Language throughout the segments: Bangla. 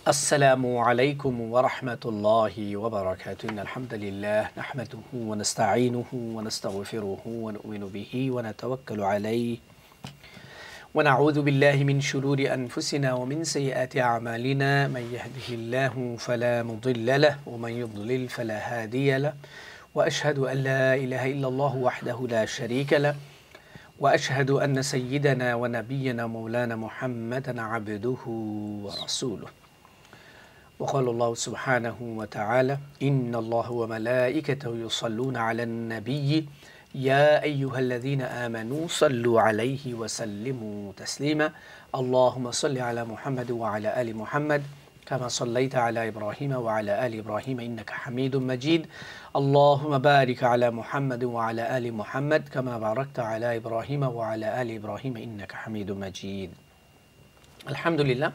السلام عليكم ورحمة الله وبركاته إن الحمد لله نحمده ونستعينه ونستغفره ونؤمن به ونتوكل عليه ونعوذ بالله من شرور أنفسنا ومن سيئات أعمالنا من يهده الله فلا مضل له ومن يضلل فلا هادي له وأشهد أن لا إله إلا الله وحده لا شريك له وأشهد أن سيدنا ونبينا مولانا محمدا عبده ورسوله وقال الله سبحانه وتعالى إن الله وملائكته يصلون على النبي يا أيها الذين آمنوا صلوا عليه وسلموا تسليما اللهم صل على محمد وعلى آل محمد كما صليت على إبراهيم وعلى آل إبراهيم إنك حميد مجيد اللهم بارك على محمد وعلى آل محمد كما باركت على إبراهيم وعلى آل إبراهيم إنك حميد مجيد الحمد لله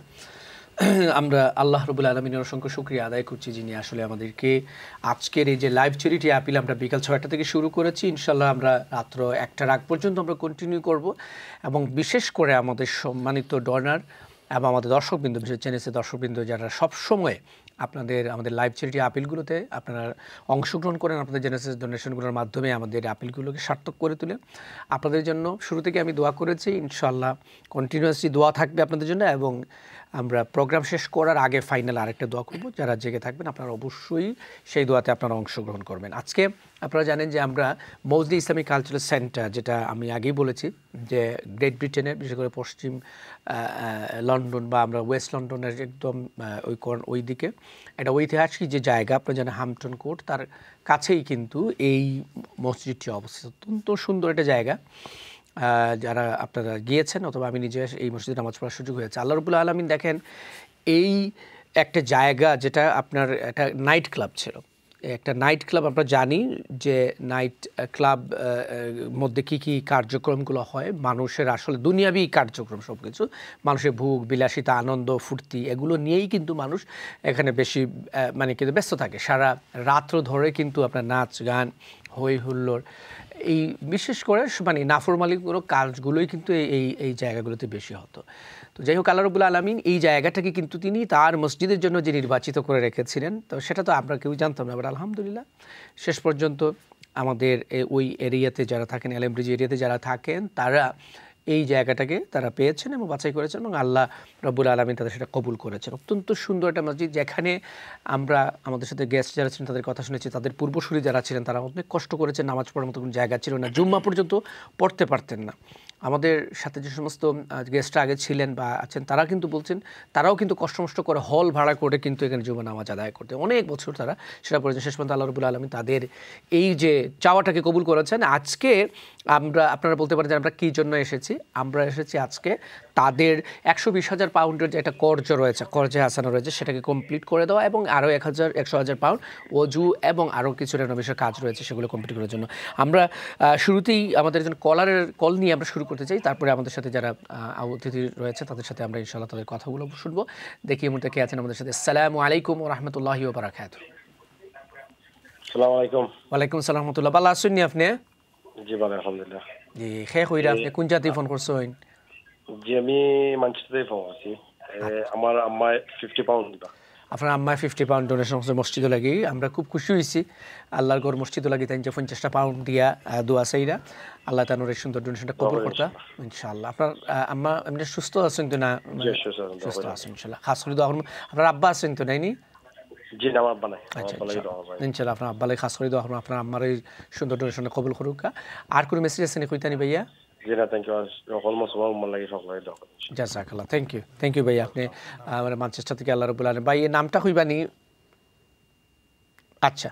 আমরা আল্লাহ রাব্বুল আলামিনের অসংখ্য শুকরিয়া আদায় করছি যিনি আসলে আমাদেরকে আজকের এই যে লাইভ চ্যারিটি আপিল আমরা বিকাল 6টা থেকে শুরু করেছি ইনশাআল্লাহ আমরা রাত 1টার আগ পর্যন্ত আমরা কন্টিনিউ করব এবং বিশেষ করে আমাদের সম্মানিত ডোনার এবং আমাদের দর্শকবৃন্দ বিশেষ চ্যানেলের দর্শকবৃন্দ যারা সব সময় আমাদের লাইভ চ্যারিটি আপিলগুলোতে আপনারা অংশগ্রহণ করেন আপনাদের জেনারেস ডোনেশনগুলোর মাধ্যমে আমাদের আপিলগুলোকে সার্থক করে তোলেন আপনাদের জন্য শুরু থেকে আমি দোয়া করেছি ইনশাআল্লাহ কন্টিনিউয়াসলি দোয়া থাকবে আপনাদের জন্য এবং আমরা প্রোগ্রাম শেষ করার আগে ফাইনাল আরেকটা দোয়া করব যারা জেগে থাকবেন আপনারা অবশ্যই সেই দোয়াতে আপনারা অংশগ্রহণ করবেন আজকে আপনারা জানেন যে আমরা মজলি ইসলামিক কালচারাল সেন্টার যেটা আমি আগেই বলেছি যে গ্রেট ব্রিটেনের বিশেষ করে পশ্চিম লন্ডন বা আমরা ওয়েস্ট লন্ডনের একদম ওই দিকে একটা ঐতিহাসিক যে জায়গা আপনারা জানেন হ্যাম্পটন কোর্ট তার কাছেই কিন্তু এই মসজিদটি অবস্থিত অত্যন্ত সুন্দর একটা জায়গা যারা আপনারা গিয়েছেন অথবা আমি নিজে এই মসজিদে নামাজ পড়ার সুযোগ হয়েছে আল্লাহ রাব্বুল আলামিন দেখেন এই একটা জায়গা যেটা আপনার একটা নাইট ক্লাব ছিল একটা নাইট ক্লাব আমরা জানি যে নাইট ক্লাব মধ্যে কী কার্যক্রমগুলো হয় মানুষের আসলে দুনিয়াবি কার্যক্রম সব কিছু মানুষের ভোগ বিলাসিতা আনন্দ ফুর্তি এগুলো নিয়েই কিন্তু মানুষ এখানে বেশি মানে কিন্তু ব্যস্ত থাকে সারা রাত্র ধরে কিন্তু আপনার নাচ গান হই হুল্লোড় এই বিশেষ করে মানে নাফরমালিগুলো কাজগুলোই কিন্তু এই জায়গাগুলোতে বেশি হতো তো যাই হোক আল্লাহ রাব্বুল আলামিন এই জায়গাটাকে কিন্তু তিনি তার মসজিদের জন্য যে নির্বাচিত করে রেখেছিলেন তো সেটা তো আমরা কেউ জানতাম না বাট আলহামদুলিল্লাহ শেষ পর্যন্ত আমাদের ওই এরিয়াতে যারা থাকেন এলএম ব্রিজ এরিয়াতে যারা থাকেন তারা এই জায়গাটাকে তারা পেয়েছেন এবং বাছাই করেছেন এবং আল্লাহ রাব্বুল আলামিন তাদের সেটা কবুল করেছেন অত্যন্ত সুন্দর একটা মসজিদ যেখানে আমরা আমাদের সাথে গেস্ট যারা ছিলেন তাদের কথা শুনেছি তাদের পূর্বসূরি যারা ছিলেন তারা অনেক কষ্ট করেছেন নামাজ পড়ার মতো কোনো জায়গা ছিল না জুম্মা পর্যন্ত পড়তে পারতেন না আমাদের সাথে যে সমস্ত গেস্টরা আগে ছিলেন বা আছেন তারা কিন্তু বলছেন তারাও কিন্তু কষ্ট করে হল ভাড়া করে কিন্তু এখানে জুম্মা নামাজ আদায় করতে অনেক বছর তারা সেটা করেছেন শেষ পর্যন্ত আল্লাহ রাব্বুল আলামিন তাদের এই যে চাওয়াটাকে কবুল করেছেন আজকে আপনারা বলতে পারেন যে আমরা কী জন্য এসেছি আমরা এসেছি আজকে তাদের 120,000 পাউন্ডের যে একটা কর্জ রয়েছে কর্জে হাসানো রয়েছে সেটাকে কমপ্লিট করে দেওয়া এবং আরও 100,000 পাউন্ড অজু এবং আরও কিছু রেনোভেশনের কাজ রয়েছে সেগুলো কমপ্লিট করার জন্য আমরা শুরুতেই আমাদের একজন কল নিয়ে আমরা শুরু করতে চাই তারপরে আমাদের সাথে যারা অতিথি রয়েছে তাদের সাথে আমরা ইনশাআল্লাহ তাদের কথাগুলো শুনবো দেখি এই মুহূর্তে কে আছেন আমাদের সাথে আসসালামু আলাইকুম ওয়া রাহমাতুল্লাহি ওয়া বারাকাতুহু আসসালামু আলাইকুম ওয়ালাইকুম আসসালাম ওয়া রাহমাতুল্লাহ ভালো আছেন নি আপনি জি ভালো আলহামদুলিল্লাহ জি হে কইরা আপনি কোন জাতি ফোন করছেন জি আমি ম্যানচেস্টারে ফোন করছি আমার আম্মা 50 পাউন্ড দিবা আপনার আম্মা 50 পাউন্ড ডোনেশন মসজিদে লাগি আমরা খুব খুশি হয়েছি আল্লাহর ঘর মসজিদে লাগি তাই 50 পাউন্ড দিয়া দোয়া চাইরা আল্লাহ তাআলার এই সুন্দর ডোনেশনটা কবুল করতা ইনশাআল্লাহ আপনার আম্মা এমনি সুস্থ আছেন তো না সুস্থ আছেন ইনশাআল্লাহ খাস করে দোয়া আপনার আব্বা আছেন তো নাইনি জি না আব্বা নাই ইনশাআল্লাহ আপনার আব্বা লাগি খাস করে দোয়া আপনার আম্মার এই সুন্দর ডোনেশনটা কবুল করুক আর কোন মেসেজ আছে নি কইতানি ভাইয়া থ্যাংক ইউ ভাই আপনি ম্যানচেস্টার থেকে আল্লাহ রাব্বুল আলামিন ভাই এর নামটা কইবানি আচ্ছা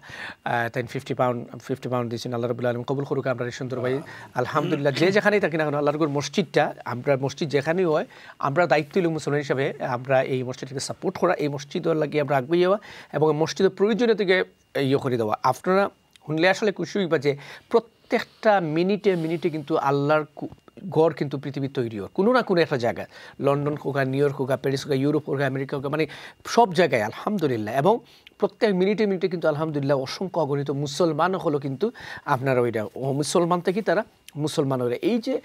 তাই 50 পাউন্ড দিয়েছেন আল্লাহ রাব্বুল আলামিন কবুল করুক আমরা সুন্দর ভাই আলহামদুলিল্লাহ যে যেখানেই থাকি না কেন আল্লাহর ঘর মসজিদটা আমরা মসজিদ যেখানেই হয় আমরা দায়িত্বশীল মুসলমান হিসাবে আমরা এই মসজিদটাকে সাপোর্ট করা এই মসজিদের লাগিয়ে আমরা আগে যাওয়া এবং মসজিদের প্রয়োজনীয় থেকে করে দেওয়া আপনারা শুনলে আসলে খুশি হইবা যে প্রত্যেকটা মিনিটে কিন্তু আল্লাহর ঘর কিন্তু পৃথিবীর তৈরি হয় কোনো না কোনো একটা জায়গায় লন্ডন হোক নিউ ইয়র্ক হোক প্যারিস হোক ইউরোপ হোক আমেরিকা হোক মানে সব জায়গায় আলহামদুলিল্লাহ এবং প্রত্যেক মিনিটে কিন্তু আলহামদুলিল্লাহ অসংখ্য অগণিত মুসলমান হলো কিন্তু আপনার ওইটা মুসলমান থেকেই তারা মুসলমানের এই যে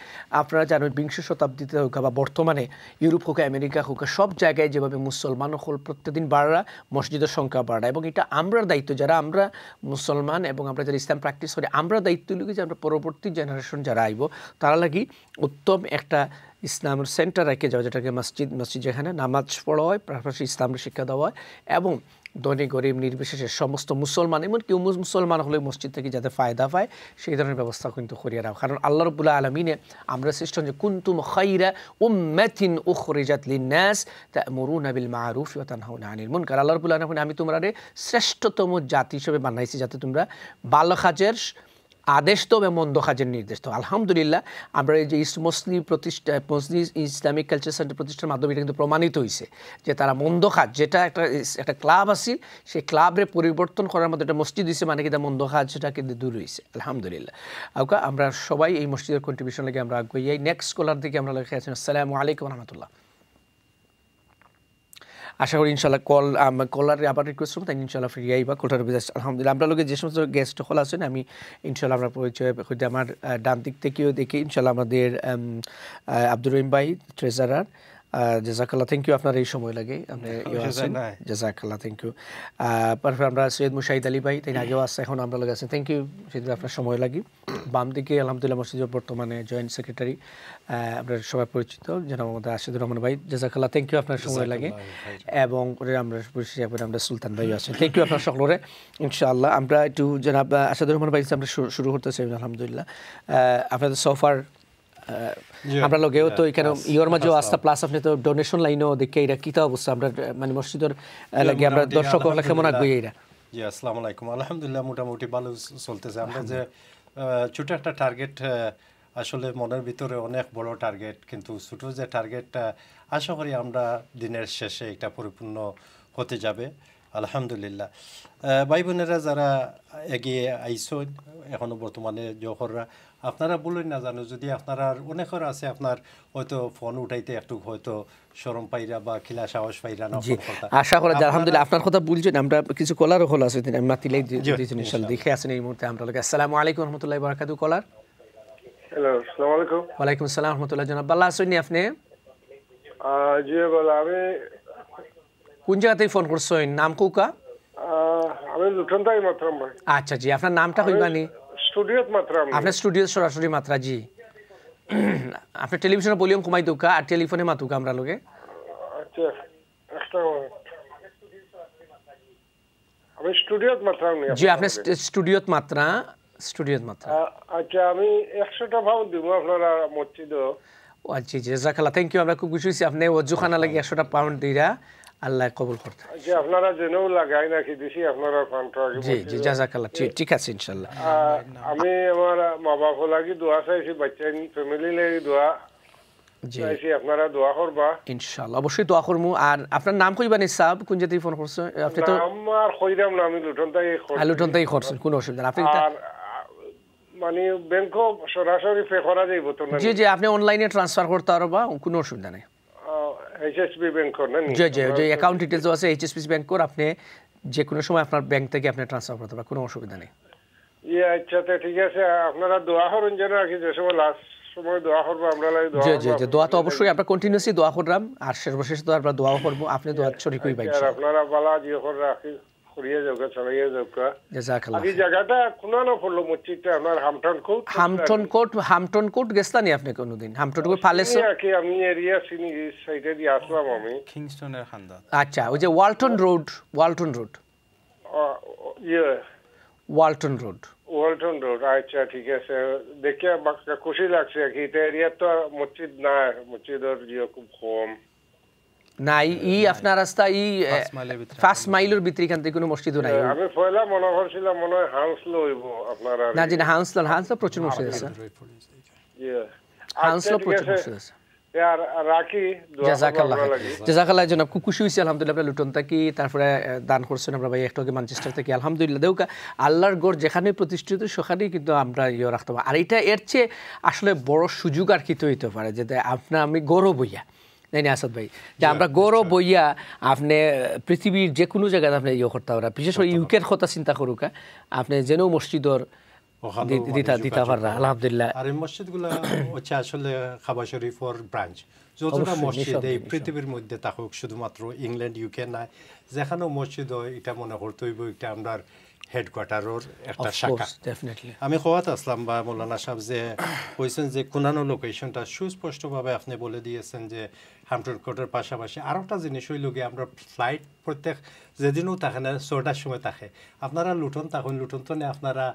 আপনারা জানেন বিংশ শতাব্দীতে হোক বা বর্তমানে ইউরোপ হোক আমেরিকা হোক সব জায়গায় যেভাবে মুসলমান হল প্রত্যেকদিন বাড়া মসজিদের সংখ্যা বাড়া এবং এটা আমরা দায়িত্ব যারা আমরা মুসলমান এবং আমরা যারা ইসলাম প্র্যাকটিস করি আমরা দায়িত্ব লিখি যে আমরা পরবর্তী জেনারেশন যারা আইব তারা লাগি উত্তম একটা ইসলামের সেন্টার রেখে যাওয়া যেটাকে মসজিদ যেখানে নামাজ পড়া হয় পাশাপাশি ইসলামের শিক্ষা দেওয়া হয় এবং ধনী গরিব নির্বিশেষে সমস্ত মুসলমান এমন কেউ মুসলমান হলে মসজিদ থেকে যাতে ফায়দা পায় সেই ধরনের ব্যবস্থা কিন্তু করিয়ে রাখা কারণ আল্লাহ রাব্বুল আলামিনে আমরা সৃষ্ট যে কুনতুম খায়রা উম্মাতিন উখরিজাত লিন-নাস তা'মুরুনা বিল মা'রুফ ওয়া তানহাউনা আনিল মুনকার আল্লাহ রাব্বুল আলামিন আমি তোমারে শ্রেষ্ঠতম জাতি হিসেবে বানাইছি যাতে তোমরা ভালো কাজের আদেশ তো এবং মন্দ কাজের নির্দেশ তো আলহামদুলিল্লাহ আমরা এই যে মুসলিম ইসলামিক কালচার সেন্টার প্রতিষ্ঠার মাধ্যমে এটা কিন্তু প্রমাণিত হয়েছে যে তারা মন্দ কাজ যেটা একটা ক্লাব আছে সেই ক্লাবের পরিবর্তন করার মধ্যে একটা মসজিদ দিয়েছে মানে কি মন্দ কাজ সেটা কিন্তু দূর হয়েছে আলহামদুলিল্লাহ আমরা সবাই এই মসজিদের কন্ট্রিবিউশন লাগে আমরা আগ্রহী এই নেক্সট কলার দিকে আমরা লেখা আছেন আসসালামু আলাইকুম রহমতুল্লাহ আশা করি ইনশাল্লাহ কলারে আবার রিকোয়েস্ট করবো তাই ইনশাল্লাহ ফ্রি আইবা কলটার বিদাস আলহামদুলিল্লাহ আমরা লোকের যে সমস্ত গেস্ট হল আছেন আমি ইনশাল্লাহ আমরা পরিচয় হইতে আমার ডান দিক থেকেও দেখি ইনশাল্লাহ আমাদের আব্দুর রহিম ভাই ট্রেজারার জাজাকাল্লাহ থ্যাংক ইউ আপনার এই সময় লাগে আপনি জাজাকাল্লাহ থ্যাংক ইউ তারপর আমরা সৈয়দ মুশাহিদ আলী ভাই তাই আগেও আসছে এখন আমরা লোক আছেন থ্যাংক ইউ সেদিন আপনার সময় লাগে বাম দিকে আলহামদুলিল্লাহ মসজিদের বর্তমানে জয়েন্ট সেক্রেটারি আপনার সবাই পরিচিত জনাব আমাদের আশিদুর রহমান ভাই জাজাকাল্লাহ থ্যাংক ইউ আপনার সময় লাগে এবং আমরা আমরা সুলতান ভাই আছেন থ্যাংক ইউ আপনার সকলরে ইনশাআল্লাহ আমরা একটু জনাব আশিদুর রহমান ভাই আমরা শুরু করতেছি আলহামদুলিল্লাহ আপনাদের সোফার আমরা লগেও তো এখানে ইয়র মাঝেও আস্থা প্লাস আপনি তো ডোনেশন লাইনও দেখে এটা কিতা অবস্থা আমরা মানে মসজিদের লাগে আমরা দর্শক হলে কেমন আগ্রহী এটা জি আসসালামু আলাইকুম আলহামদুলিল্লাহ মোটামুটি ভালো চলতেছে আমরা যে ছোট একটা টার্গেট আসলে মনের ভিতরে অনেক বড় টার্গেট কিন্তু ছোট যে টার্গেটটা আশা করি আমরা দিনের শেষে এটা পরিপূর্ণ হতে যাবে আলহামদুলিল্লাহ ভাই বোনেরা যারা এগিয়ে আইসন এখনো বর্তমানে জহররা আপনারা বলেন না জানো যদি আপনারা অনেকের আছে আপনার হয়তো ফোন উঠাইতে একটু হয়তো শরম পাইরা বা খিলা সাহস পাইরা না আশা করা যায় আলহামদুলিল্লাহ আপনার কথা বলছেন আমরা কিছু কলার হল আছে আমি মাতিলাই দিয়েছি ইনশাআল্লাহ দেখে আছেন এই মুহূর্তে আমরা আসসালামু আলাইকুম রহমতুল্লাহি ওয়া বারাকাতুহু কলার হ্যালো আসসালামু আলাইকুম ওয়া আলাইকুম আসসালাম রহমতুল্লাহ জনাব ভালো আছেন আপনি জি বলা আমি কোন জায়গা থেকে ফোন করছেন নাম কোকা আমি লুঠন তাই মাত্রাম ভাই আচ্ছা জি আপনার নামটা কইবানি স্টুডিওত মাত্রাম আপনার স্টুডিও সরাসরি মাত্রা জি আপনি টেলিভিশনে ভলিউম কমাই দুকা আর টেলিফোনে মাতুকা আমরা লোকে আচ্ছা একটা আমি স্টুডিওত মাত্রাম নি জি আপনি স্টুডিওত মাত্রা আচ্ছা আমি 100টা পাউন্ড দিব আপনারা মসজিদ ও আচ্ছা জাযাকাল্লাহ থ্যাংক ইউ আমরা খুব খুশি হইছি আপনি ওযুখানা লাগি 100টা পাউন্ড দিরা আল্লাহ কবুল করতে যে আপনারা জেনেও লাগাই নাকি দিছি আপনারা কন্ট্রাক্ট জি জি জাযাকাল্লাহ ঠিক আছে ইনশাআল্লাহ আমি আমার মা বাবা লাগি দোয়া চাইছি বাচ্চা ফ্যামিলি লাগি দোয়া জি চাইছি আপনারা দোয়া করবা ইনশাআল্লাহ অবশ্যই দোয়া করমু আর আপনার নাম কইবানি সাহেব কোন জাতি ফোন করছেন আপনি তো আমার কইরাম না আমি লুটন তাই করছেন কোনো অসুবিধা না আপনি মানে ব্যাংক সরাসরি পে করা যাইব তো না জি জি আপনি অনলাইনে ট্রান্সফার করতে পারবা কোনো অসুবিধা নাই এইচএসবি ব্যাংক না জি জি যে অ্যাকাউন্ট ডিটেইলস আছে এইচএসবি ব্যাংক কোর আপনি যে কোনো সময় আপনার ব্যাংক থেকে আপনি ট্রান্সফার করতে পারবেন কোনো অসুবিধা নেই আচ্ছা ঠিক আছে আপনারা দোয়া করুন যেন আর কি যে সময় লাস্ট সময় দোয়া করব আমরা লাগি দোয়া জি জি জি দোয়া তো অবশ্যই আমরা কন্টিনিউয়াসলি দোয়া করলাম আর সর্বশেষ তো আমরা দোয়া করব আপনি দোয়া শরীক হই ভাই আপনারা বালা জিও করে রাখি করিয়ে যাও চালিয়ে যাও জাযাকাল্লাহ এই জায়গাটা কোন না পড়লো মসজিদটা আপনার হামটন কোট গেছতানি আপনি কোনদিন হামটন কোট প্যালেস কি আমি এরিয়া সিনি সাইডে দিয়ে আসলাম আমি কিংস্টনের খান্দাত আচ্ছা ওই যে ওয়ালটন রোড ওয়ালটন রোড আচ্ছা ঠিক আছে দেখে খুশি লাগছে কি এটা এরিয়া তো মসজিদ না মসজিদের জিও খুব কম নাই আপনার রাস্তা 5 মাইলের ভিতরে এখান থেকে কোনো মসজিদও নাই আমি পয়লা মনে করছিলাম মনে হয় হাউসলো হইব আপনারা না জি হাউসলো প্রচুর মসজিদ আছে হাউসলো প্রচুর মসজিদ আছে আর রাখি জাযাকাল্লাহ জনাব খুব খুশি হইছি আলহামদুলিল্লাহ আপনি লুটন থেকে তারপরে দান করছেন আমরা ভাই একটু আগে ম্যানচেস্টার থেকে আলহামদুলিল্লাহ দেউকা আল্লাহর ঘর যেখানে প্রতিষ্ঠিত সেখানেই কিন্তু আমরা রাখতে পারি আর এটা এর চেয়ে আসলে বড় সুযোগ আর কি হইতে পারে যে আপনার আমি গৌরব হইয়া নাই না আসাদ ভাই যে আমরা গৌরব বইয়া আপনি পৃথিবীর যে কোনো জায়গায় আপনি করতে পারা বিশেষ করে ইউকের কথা চিন্তা করুকা আপনি যেন মসজিদর দিতে পাররা আলহামদুলিল্লাহ। আর এই মসজিদগুলো হচ্ছে আসলে কাবা শরীফের ব্রাঞ্চ। যতটা মসজিদ এই পৃথিবীর মধ্যে থাকুক, শুধুমাত্র ইংল্যান্ড ইউকে না, যেখানেও মসজিদ হয় এটা মনে করতে হইব এটা আমরা হেডকোয়ার্টারের একটা শাখা। আমি খোয়াত আসলাম বা মৌলানা সাহেব যে কইছেন যে কোনানো লোকেশনটা সুস্পষ্টভাবে আপনি বলে দিয়েছেন যে হ্যাম্পটন কোর্টের পাশাপাশি। আর একটা জিনিস হইল গিয়ে আমরা ফ্লাইট প্রত্যেক যেদিনও থাকে না 6টার সময় থাকে, আপনারা লুটন তখন লুটন তো আপনারা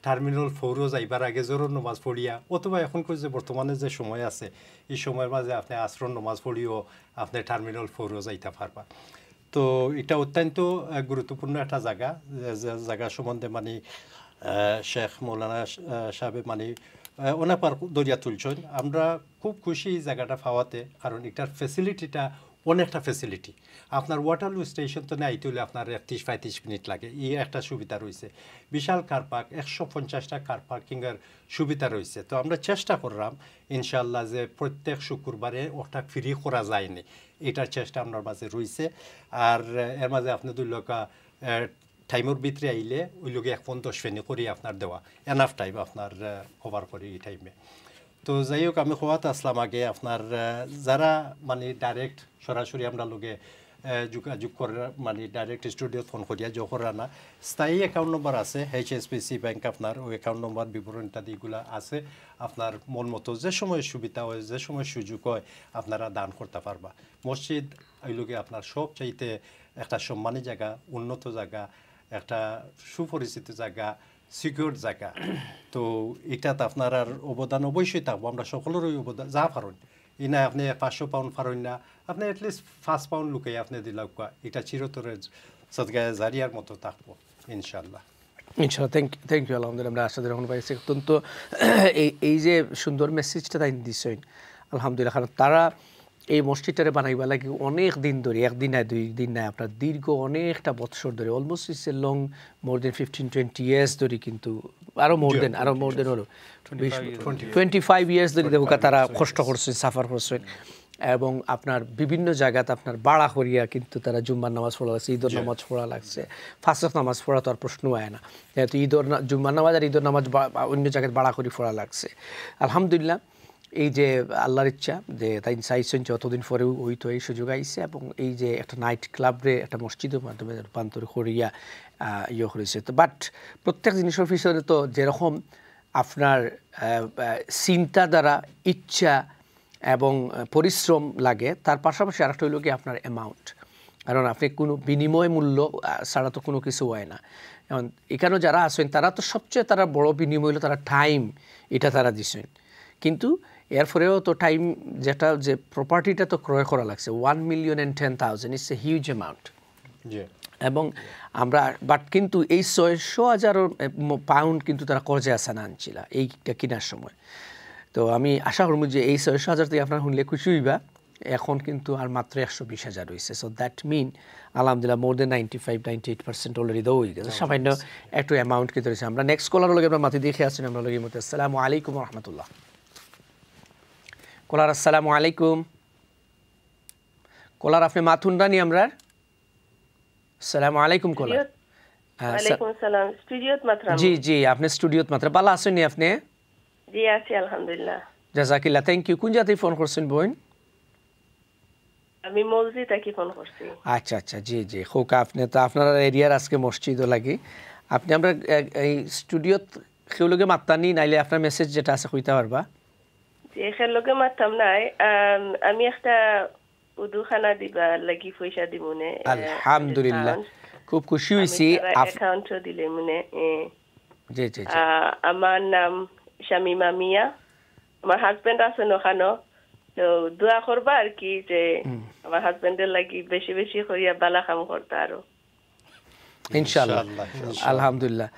টার্মিনাল 4ও যাইবার আগে জোরর নমাজ পড়িয়া, অথবা এখন যে বর্তমানে যে সময় আছে এই সময়ের মাঝে আপনি আসরন নমাজ পড়িও আপনি টার্মিনাল 4ও যাইতে পারবা। তো এটা অত্যন্ত গুরুত্বপূর্ণ একটা জায়গা, যে জায়গা সম্বন্ধে মানে শেখ মৌলানা সাহেব মানে অনেকবার দরিয়া তুলছেন। আমরা খুব খুশি এই জায়গাটা পাওয়াতে, কারণ এটার ফেসিলিটিটা অনেকটা ফেসিলিটি। আপনার ওয়াটারলু স্টেশন তো আইতে হলে আপনার 30-35 মিনিট লাগে, এই একটা সুবিধা রয়েছে। বিশাল কার পার্ক, 150টা কার পার্কিংয়ের সুবিধা রয়েছে। তো আমরা চেষ্টা করলাম ইনশাল্লাহ যে প্রত্যেক শুক্রবারে ওটা ফ্রি করা যায়নি, এটার চেষ্টা আপনার মাঝে রয়েছে। আর এর মাঝে আপনি 2 লোক টাইমের ভিতরে আইলে ওই লোকে 1-10 ফেনি করি আপনার দেওয়া এনাফ টাইম আপনার কভার করি এই টাইমে। তো যাই হোক, আমি খোয়াতে আসলাম আগে আপনার যারা মানে ডাইরেক্ট সরাসরি আমরা লোকে যোগাযোগ করে মানে ডাইরেক্ট স্টুডিও ফোন করিয়া যখন না স্থায়ী অ্যাকাউন্ট নম্বর আছে HSBC ব্যাংক, আপনার ওই অ্যাকাউন্ট নম্বর বিবরণ ইত্যাদিগুলো আছে। আপনার মন মতো যে সময় সুবিধা হয়, যে সময় সুযোগ হয় আপনারা দান করতে পারবা। মসজিদ ওই লোকে আপনার সব চাইতে একটা সম্মানী জায়গা, উন্নত জায়গা, একটা সুপরিচিত জায়গা, সিকিউর জায়গা। তো এটাতে আপনার আর অবদান অবশ্যই থাকবো, আমরা সকলেরই অবদান যা পারেন। ই না আপনি 500 পাউন্ড পারেন না, আপনি অ্যাটলিস্ট 5 পাউন্ড লুকাই আপনি দিলাম, এটা চিরতরে সদগায়ে জারিয়ার মতো থাকবো ইনশাল্লাহ। ইনশাআল্লাহ, থ্যাংক ইউ। আলহামদুলিল্লাহ, আমরা আশা রহমান পাইছি অত্যন্ত এই যে সুন্দর মেসেজটা তাই দিচ্ছেন আলহামদুলিল্লাহ। কারণ তারা এই মসজিদটারে বানাইবা লাগে অনেক দিন ধরে, একদিন নাই 2 দিন নাই, আপনার দীর্ঘ অনেকটা বছর ধরে, almost it's a long more than 15-20 years ধরে, কিন্তু আরও মোর দেন হলো 25 ইয়ার্স ধরে দেখুক তারা কষ্ট করছেন, সাফার করছেন। এবং আপনার বিভিন্ন জায়গাতে আপনার বাড়া করিয়া কিন্তু তারা জুম্মার নামাজ পড়া লাগছে, ঈদের নামাজ পড়া লাগছে। ফাঁসের নামাজ পড়া তো আর প্রশ্ন হয় না, যেহেতু জুম্মার নামাজ আর ঈদের নামাজ অন্য জায়গায় বাড়া করি পড়া লাগছে। আলহামদুলিল্লাহ, এই যে আল্লাহর ইচ্ছা যে তাই চাইছেন যতদিন পরেও ওই তো এই সুযোগ আইছে, এবং এই যে একটা নাইট ক্লাবরে একটা মসজিদের মাধ্যমে রূপান্তর করিয়া করেছে। তো বাট প্রত্যেক জিনিসের পিছনে তো যেরকম আপনার চিন্তা দ্বারা ইচ্ছা এবং পরিশ্রম লাগে, তার পাশাপাশি আরেকটা হইল কি আপনার অ্যামাউন্ট। কারণ আপনি কোনো বিনিময় মূল্য ছাড়া তো কোনো কিছু হয় না। এখন এখানেও যারা আছেন তারা তো সবচেয়ে তারা বড় বিনিময় হলো তারা টাইম, এটা তারা দিচ্ছেন। কিন্তু এর ফলেও তো টাইম যেটা যে প্রপার্টিটা তো ক্রয় করা লাগছে, 1,10,000 ইটস এ হিউজ অ্যামাউন্ট। এবং আমরা বাট কিন্তু এই 600,000 পাউন্ড কিন্তু তারা কর্জে আসানা আনছিল এইটা কেনার সময়। তো আমি আশা করব যে এই 600,000 থেকে আপনার শুনলে খুশি হইবা, এখন কিন্তু আর মাত্র 120,000 হয়েছে। সো দ্যাট মিন আলহামদুলিল্লাহ মোর দেন 95-98% অলরেডি দেওয়া হয়ে গেছে। সামান্য একটু অ্যামাউন্ট কিন্তু রয়েছে। আমরা নেক্সট কলার লগে আমরা মাতি দেখে আসছেন, আমরা লগে মতো আসসালামু আলাইকুম রহমতুল্লাহ। কলার আসসালামু আলাইকুম। কলার আপনি মাথুন রানি আমরা আসসালামু আলাইকুম কলার। ওয়ালাইকুম আসসালাম। স্টুডিওত মাত্রা? জি জি, আপনি স্টুডিওত মাত্রা। ভালো আছেন নি আপনি? জি আছি আলহামদুলিল্লাহ। জাযাকিল্লাহ, থ্যাংক ইউ। কোন জায়গা থেকে ফোন করছেন বোন? আমি মসজিদ থেকে ফোন করছি। আচ্ছা আচ্ছা, জি জি। খোকা আপনি তো আপনার এরিয়ার আজকে মসজিদও লাগি। আপনি আমরা এই স্টুডিওত কেউ লোকে মাত্তানি নাইলে আপনার মেসেজ যেটা আছে কইতে পারবা? জি, এখান লোকে মাত্তাম নাই। আমি একটা উদুখানা দিবা লাগি পয়সা দিমুনে। আলহামদুলিল্লাহ, খুব খুশি হইছি। অ্যাকাউন্ট দিলে মনে। জি জি জি। আমার নাম শামিমা মিয়া, আমার হাজবেন্ড আছে ওখানে। তো দোয়া করবা আর কি যে আমার হাজবেন্ডের লাগি বেশি বেশি করিয়া বালা কাম করতে আরো ইনশাআল্লাহ। আলহামদুলিল্লাহ,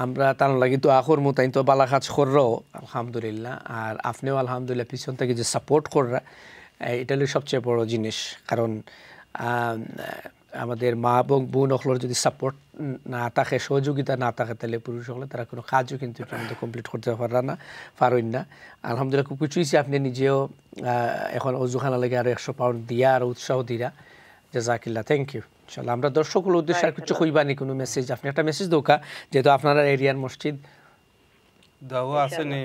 আমরা তার লাগি দোয়া করবো, তাই তো বালা কাজ কররো আলহামদুলিল্লাহ। আর আপনিও আলহামদুলিল্লাহ পিছন থেকে যে সাপোর্ট কররা, এটা হলো সবচেয়ে বড় জিনিস। কারণ আমাদের মা এবং বোন হলের যদি সাপোর্ট না থাকে, সহযোগিতা না থাকে, তাহলে পুরুষ হলে তারা কোনো কাজও কিন্তু কমপ্লিট করতে পারেন না। আলহামদুলিল্লাহ, খুব কিছু হয়েছে। আপনি নিজেও এখন অজুখানা লেগে আরও 100 পাউন্ড দিয়া আর উৎসাহ দিয়া, জাযাকিল্লাহ, থ্যাংক ইউ। ইনশাআল্লাহ আমরা দর্শকগুলোর উদ্দেশ্যে আর কিছু কইবানি, কোনো মেসেজ? আপনি একটা মেসেজ দোকা, যেহেতু আপনারা এরিয়ার মসজিদ। দাওয়া আছে নি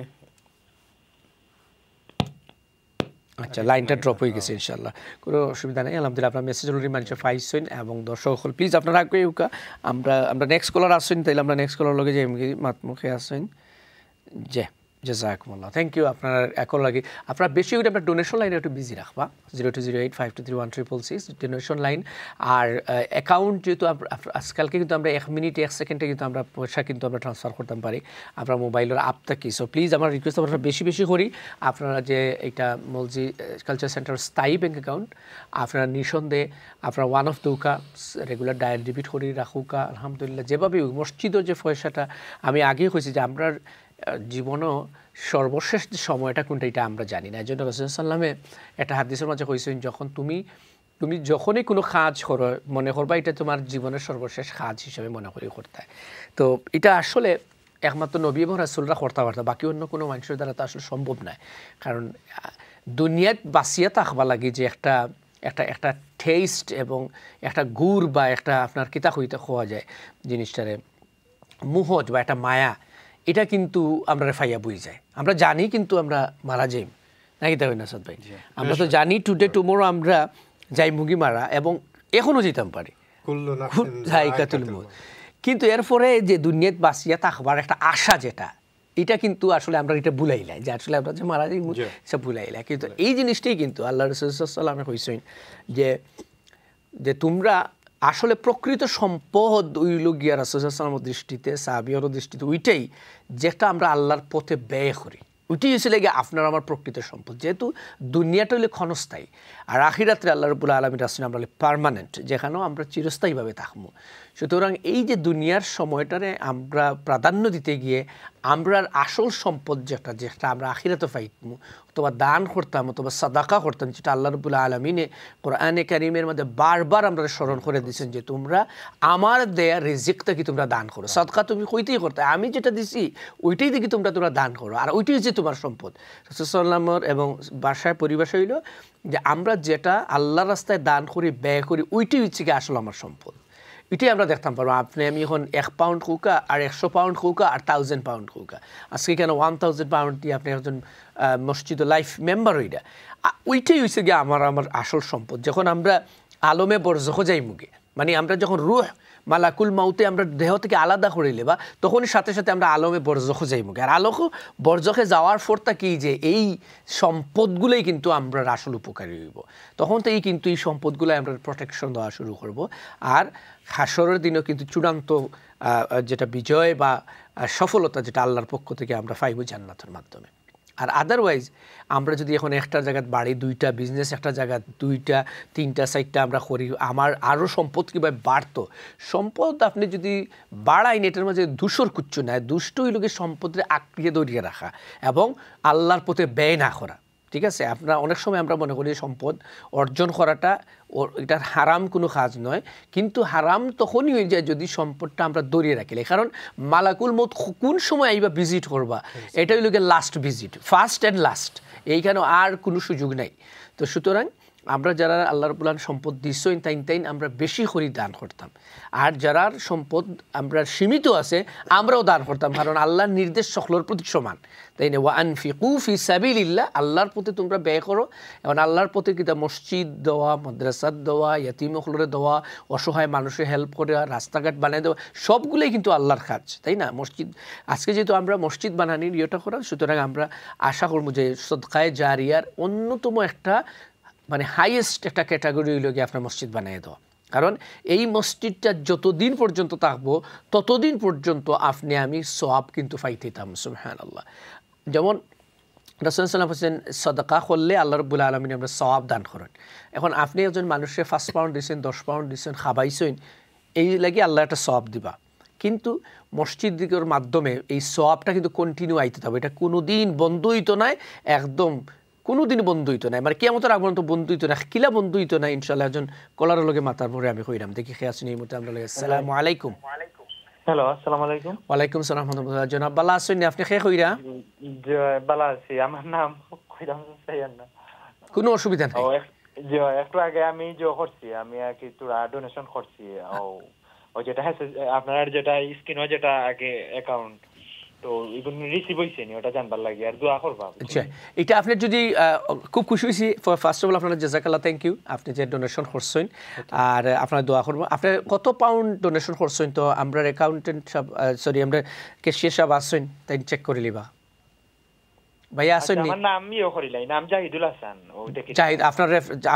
আচ্ছা লাইনটা ড্রপ হয়ে গেছে ইনশাআল্লাহ কোনো অসুবিধা নেই আলহামদুলিল্লাহ আপনার মেসেজ অলরেডি মানুষ পাইছেন এবং দর্শক হল প্লিজ আপনারা আগে আমরা নেক্সট কলার আসছেন তাইলে আমরা নেক্সট কলার লগে যে মাতমুখে আসছেন জাযাকুমুল্লাহ থ্যাংক ইউ আপনার একর লাগে আপনারা বেশি করে আপনার ডোনেশন লাইনে একটু বিজি রাখবা 0208523166 ডোনেশন লাইন আর অ্যাকাউন্ট যেহেতু আজকালকে কিন্তু আমরা 1 মিনিট 1 সেকেন্ডে কিন্তু আমরা পয়সা কিন্তু আমরা ট্রান্সফার করতে পারি আপনার মোবাইলের অ্যাপটা কি সো প্লিজ আমার রিকোয়েস্ট আপনারা বেশি বেশি করি আপনারা যে এটা মলজি কালচার সেন্টার স্থায়ী ব্যাংক অ্যাকাউন্ট আপনারা নিঃসন্দেহে আপনারা ওয়ান অফ দৌকা রেগুলার ডায়াল ডেবিট করি রাখুকা আলহামদুলিল্লাহ যেভাবে মসজিদের যে পয়সাটা আমি আগেই কইছি যে আমরা জীবনও সর্বশেষ যে সময়টা কোনটা এটা আমরা জানি না এই জন্য রাসূল সাল্লামে একটা হাদিসের মাঝে কইছেন যখন তুমি যখনই কোনো কাজ করো মনে করবা এটা তোমার জীবনের সর্বশেষ কাজ হিসেবে মনে করি করতে তো এটা আসলে একমাত্র নবী এবং রাসূলরা করতে পারতো বাকি অন্য কোনো মানুষের দ্বারা তো আসলে সম্ভব নয় কারণ দুনিয়াত বাঁচিয়ে থাকবা লাগে যে একটা টেস্ট এবং একটা গুড় বা একটা আপনার কিতা হইতে খাওয়া যায় জিনিসটারে মুহজ বা একটা মায়া এটা কিন্তু আমরা ফাইয়া বই যায় আমরা জানি কিন্তু আমরা মারা যাই নাকি তাই না সদ ভাই আমরা তো জানি টুডে টুমোরো আমরা যাই মুগি মারা এবং এখনও যেতাম পারি কিন্তু এরপরে যে দুনিয়াত বাঁচিয়া থাকবার একটা আশা যেটা এটা কিন্তু আসলে আমরা এটা ভুলাইলাই যে আসলে আমরা যে মারা যাই সব ভুলাইলাই কিন্তু এই জিনিসটাই কিন্তু আল্লাহ রাসূল সাল্লাল্লাহু আলাইহি ওয়াসাল্লাম কইছেন যে তোমরা আসলে প্রকৃত সম্পদ হইল গিয়া রাসূল সাল্লাল্লাহু আলাইহি ওয়াসাল্লামের দৃষ্টিতে সাহাবীদের দৃষ্টিতে ওইটাই যেটা আমরা আল্লাহর পথে ব্যয় করি ওইটাই হচ্ছে গিয়ে আপনার আমার প্রকৃত সম্পদ যেহেতু দুনিয়াটা হইলে ক্ষণস্থায়ী আর আখিরাতে আল্লাহ রাব্বুল আলামিন রাসূল আমরা হলে পার্মানেন্ট যেখানেও আমরা চিরস্থায়ীভাবে থাকবো সুতরাং এই যে দুনিয়ার সময়টারে আমরা প্রাধান্য দিতে গিয়ে আমরা আসল সম্পদ যেটা আমরা আখিরাতে পাইতাম অথবা দান করতাম অথবা সাদাকা করতাম যেটা আল্লাহ রাব্বুল আলামিনে কোরআনে কারীমের মধ্যে বারবার আমরা স্মরণ করে দিয়েছেন যে তোমরা আমার দেয়া রিজিকটা কি তোমরা দান করো সাদকা তুমি কইতেই করতে আমি যেটা দিছি ওইটাই দেখি তোমরা দান করো আর ওইটাই হচ্ছে তোমার সম্পদ রাসূল সাল্লাল্লাহু আলাইহি এবং ভাষায় পরিভাষা হইল যে আমরা যেটা আল্লাহর রাস্তায় দান করি ব্যয় করি ওইটাই হচ্ছে কি আসলে আমার সম্পদ এটাই আমরা দেখতাম পারবো আপনি আমি এখন 1 পাউন্ড খৌকা আর 100 পাউন্ড খৌকা আর 1000 পাউন্ড খৌকা আজকে কেন 1000 পাউন্ড দিয়ে আপনি একজন মসজিদ লাইফ মেম্বার হইরা ওইটাই হচ্ছে গিয়ে আমার আসল সম্পদ যখন আমরা আলমে বরজখ যাই মুগে মানে আমরা যখন রুহ মালাকুল মাউতে আমরা দেহ থেকে আলাদা করে লেবা তখনই সাথে সাথে আমরা আলমে বরজখ যাই মুগে আর আলোক বরজখে যাওয়ার ফোরটা কি যে এই সম্পদগুলোই কিন্তু আমরা আসল উপকারী হইব তখন থেকেই কিন্তু এই সম্পদগুলো আমরা প্রোটেকশন দেওয়া শুরু করব আর হাসরের দিনও কিন্তু চূড়ান্ত যেটা বিজয় বা সফলতা যেটা আল্লাহর পক্ষ থেকে আমরা পাইব জান্নাতের মাধ্যমে আর আদারওয়াইজ আমরা যদি এখন একটা জায়গায় বাড়ি দুইটা বিজনেস একটা জায়গা দুইটা তিনটা সাইডটা আমরা করি আমার আরও সম্পদ কীভাবে বাড়তো সম্পদ আপনি যদি বাড়াইন এটার মাঝে দুশোর কুচ্ছু নেয় দুষ্ট ওই লোকের সম্পদে আঁকড়িয়ে দৌড়িয়ে রাখা এবং আল্লাহর পথে ব্যয় না করা ঠিক আছে আপনারা অনেক সময় আমরা মনে করি সম্পদ অর্জন করাটা এটা হারাম কোনো কাজ নয় কিন্তু হারাম তখনই হয়ে যায় যদি সম্পদটা আমরা দৌড়িয়ে রাখি কারণ মালাকুল মউত কোন সময় আইবা ভিজিট করবা এটাই লোকের last visit first and last এইখানে আর কোনো সুযোগ নাই তো সুতরাং আমরা যারা আল্লাহ রাব্বুল আলামিন সম্পদ দিছেন তাইন আমরা বেশি করে দান করতাম আর যারার সম্পদ আমরা সীমিত আছে আমরাও দান করতাম কারণ আল্লাহর নির্দেশ সকলের প্রতি সমান তাই না ওয়া আনফিকু ফি সাবিলিল্লাহ আল্লাহর পথে তোমরা ব্যয় করো এবং আল্লাহর পথে কিতা মসজিদ দেওয়া মাদ্রাসা দেওয়া ইয়াতিমখলরে দেওয়া অসহায় মানুষের হেল্প করে রাস্তাঘাট বানিয়ে দেওয়া সবগুলোই কিন্তু আল্লাহর কাজ তাই না মসজিদ আজকে যেহেতু আমরা মসজিদ বানানির ইয়েটা করা সুতরাং আমরা আশা করবো যে সদকায়ে জারিয়ার অন্যতম একটা মানে হাইয়েস্ট একটা ক্যাটাগরি হইল গিয়ে আপনার মসজিদ বানিয়ে দেওয়া কারণ এই মসজিদটা যতদিন পর্যন্ত থাকবো ততদিন পর্যন্ত আপনি আমি সওয়াব কিন্তু পাইতেতাম সুবহানাল্লাহ যেমন রাসূল সাল্লাল্লাহু আলাইহি ওয়াসাল্লাম সাদাকা করলে আল্লাহ রাব্বুল আলামিন আমরা সওয়াব দান করেন এখন আপনি একজন মানুষের 5 পাউন্ড দিয়েছেন 10 পাউন্ড দিয়েছেন খাবাইছেন এই লাগি আল্লাহ একটা সওয়াব দিবা কিন্তু মসজিদ দিকের মাধ্যমে এই সওয়াবটা কিন্তু কন্টিনিউ আইতে থাকবে এটা কোনোদিন বন্ধ হইতো না একদম কোনোদিন বন্ধ হইতো না মানে কিয়ামতের আগ পর্যন্ত বন্ধ হইতো না কিলা বন্ধ হইতো না ইনশাআল্লাহ একজন কলার লগে মাথার পরে আমি কইরাম দেখি খেয়ে আসেন এই মুহূর্তে আমরা লগে আসসালামু আলাইকুম হ্যালো আসসালামু আলাইকুম ওয়ালাইকুম সালাম রাহমাতুল্লাহ জনাব বালা আছেন আপনি খেয়ে কইরা বালা আছি আমার নাম কইরাম সাইয়ান না কোনো অসুবিধা নাই যে একটু আগে আমি যে করছি আমি কি তোরা ডোনেশন করছি ও যেটা আপনার যেটা স্ক্রিনে যেটা আগে অ্যাকাউন্ট তো এগুলো রিসিভ হইছে নি ওটা জানবার লাগে আর দোয়া করবা। আচ্ছা, এটা আপনি যদি খুব খুশি হয়েছি, ফার্স্ট অফ অল আপনার জাজাকাল্লাহ, থ্যাংক ইউ, আপনি যে ডোনেশন করছেন আর আপনার দোয়া করবো। আপনি কত পাউন্ড ডোনেশন করছেন? তো আমরা অ্যাকাউন্টেন্ট সব সরি আমরা ক্যাশিয়ার সব আসছেন, তাই চেক করে লিবা ভাইয়া আসেন নি? আমার নাম ইও করিলাই, নাম জাহিদুল হাসান। ও দেখি জাহিদ,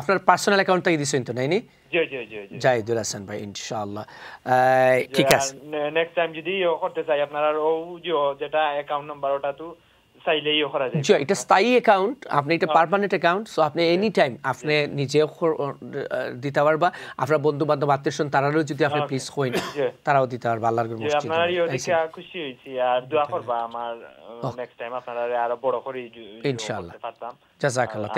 আপনার পার্সোনাল অ্যাকাউন্ট থেকে দিছেন তো, নাইনি? জি জি জি জি, জাহিদুল হাসান ভাই, ইনশাআল্লাহ ঠিক আছে। নেক্সট টাইম যদি ইও করতে চাই আপনারা ও যেটা অ্যাকাউন্ট নাম্বার ওটা তো চাইলেই ইও করা যায়। জি, এটা স্থায়ী অ্যাকাউন্ট, আপনি এটা পার্মানেন্ট অ্যাকাউন্ট, সো আপনি এনি টাইম আপনি নিজেও দিতে পারবা, আপনার বন্ধু বান্ধব আত্মীয়স্বজন তারাও যদি আপনি প্লিজ কইন তারাও দিতে পারবা। আল্লাহর মসজিদে আপনারা ইও দেখে খুশি হইছি আর দোয়া করবা আমার নেক্সট টাইম আপনারা আরো বড় করে ইনশাআল্লাহ। জাযাকাল্লাহ,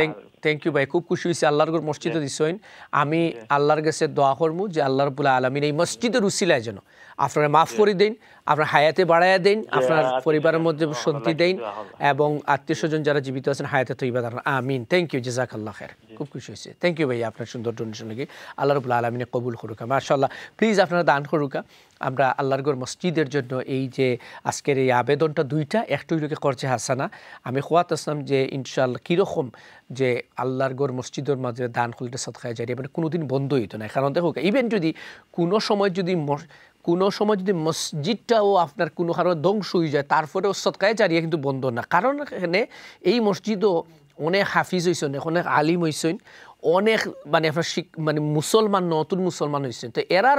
থ্যাংক ইউ ভাই, খুব খুশি হইছি আল্লাহর মসজিদে দিছেন। আমি আল্লাহর কাছে দোয়া করবো যে আল্লাহ রাব্বুল আলামিন এই মসজিদের উসিলায় যেন আপনারা মাফ করে দেন, আপনার হায়াতে বাড়ায়া দেন, আপনার পরিবারের মধ্যে শান্তি দেন এবং আত্মীয় স্বজন যারা জীবিত আছেন হায়াতে তৈবা দান, আমিন। থ্যাংক ইউ, জাযাকাল্লাহ খায়ের, খুব খুশি হয়েছে। থ্যাংক ইউ ভাইয়া, আপনার সুন্দর ডোনেশন লাগে, আল্লাহ রাব্বুল আলামিনে কবুল করুক মাশাআল্লাহ। প্লিজ আপনারা দান করুক। আমরা আল্লাহর ঘর মসজিদের জন্য এই যে আজকের এই আবেদনটা দুইটা, একটু লোকে করছে হাসানা, আমি খোয়াত আসলাম যে ইনশাআল্লাহ কীরকম যে আল্লাহর ঘর মসজিদের মাঝে দান করলে সদকায়ে জারিয়া মানে কোনোদিন বন্ধ হইতো না। কারণ দেখো ইভেন যদি কোনো সময় যদি মসজিদটাও আপনার কোনো কারণে ধ্বংস হয়ে যায়, তারপরেও সদকায়ে জারিয়া কিন্তু বন্ধ না। কারণ এখানে এই মসজিদও অনেক হাফিজ হয়েছেন, অনেক আলিম হয়েছেন, অনেক মানে আপনার মানে মুসলমান নতুন মুসলমান হয়েছেন। তো এরার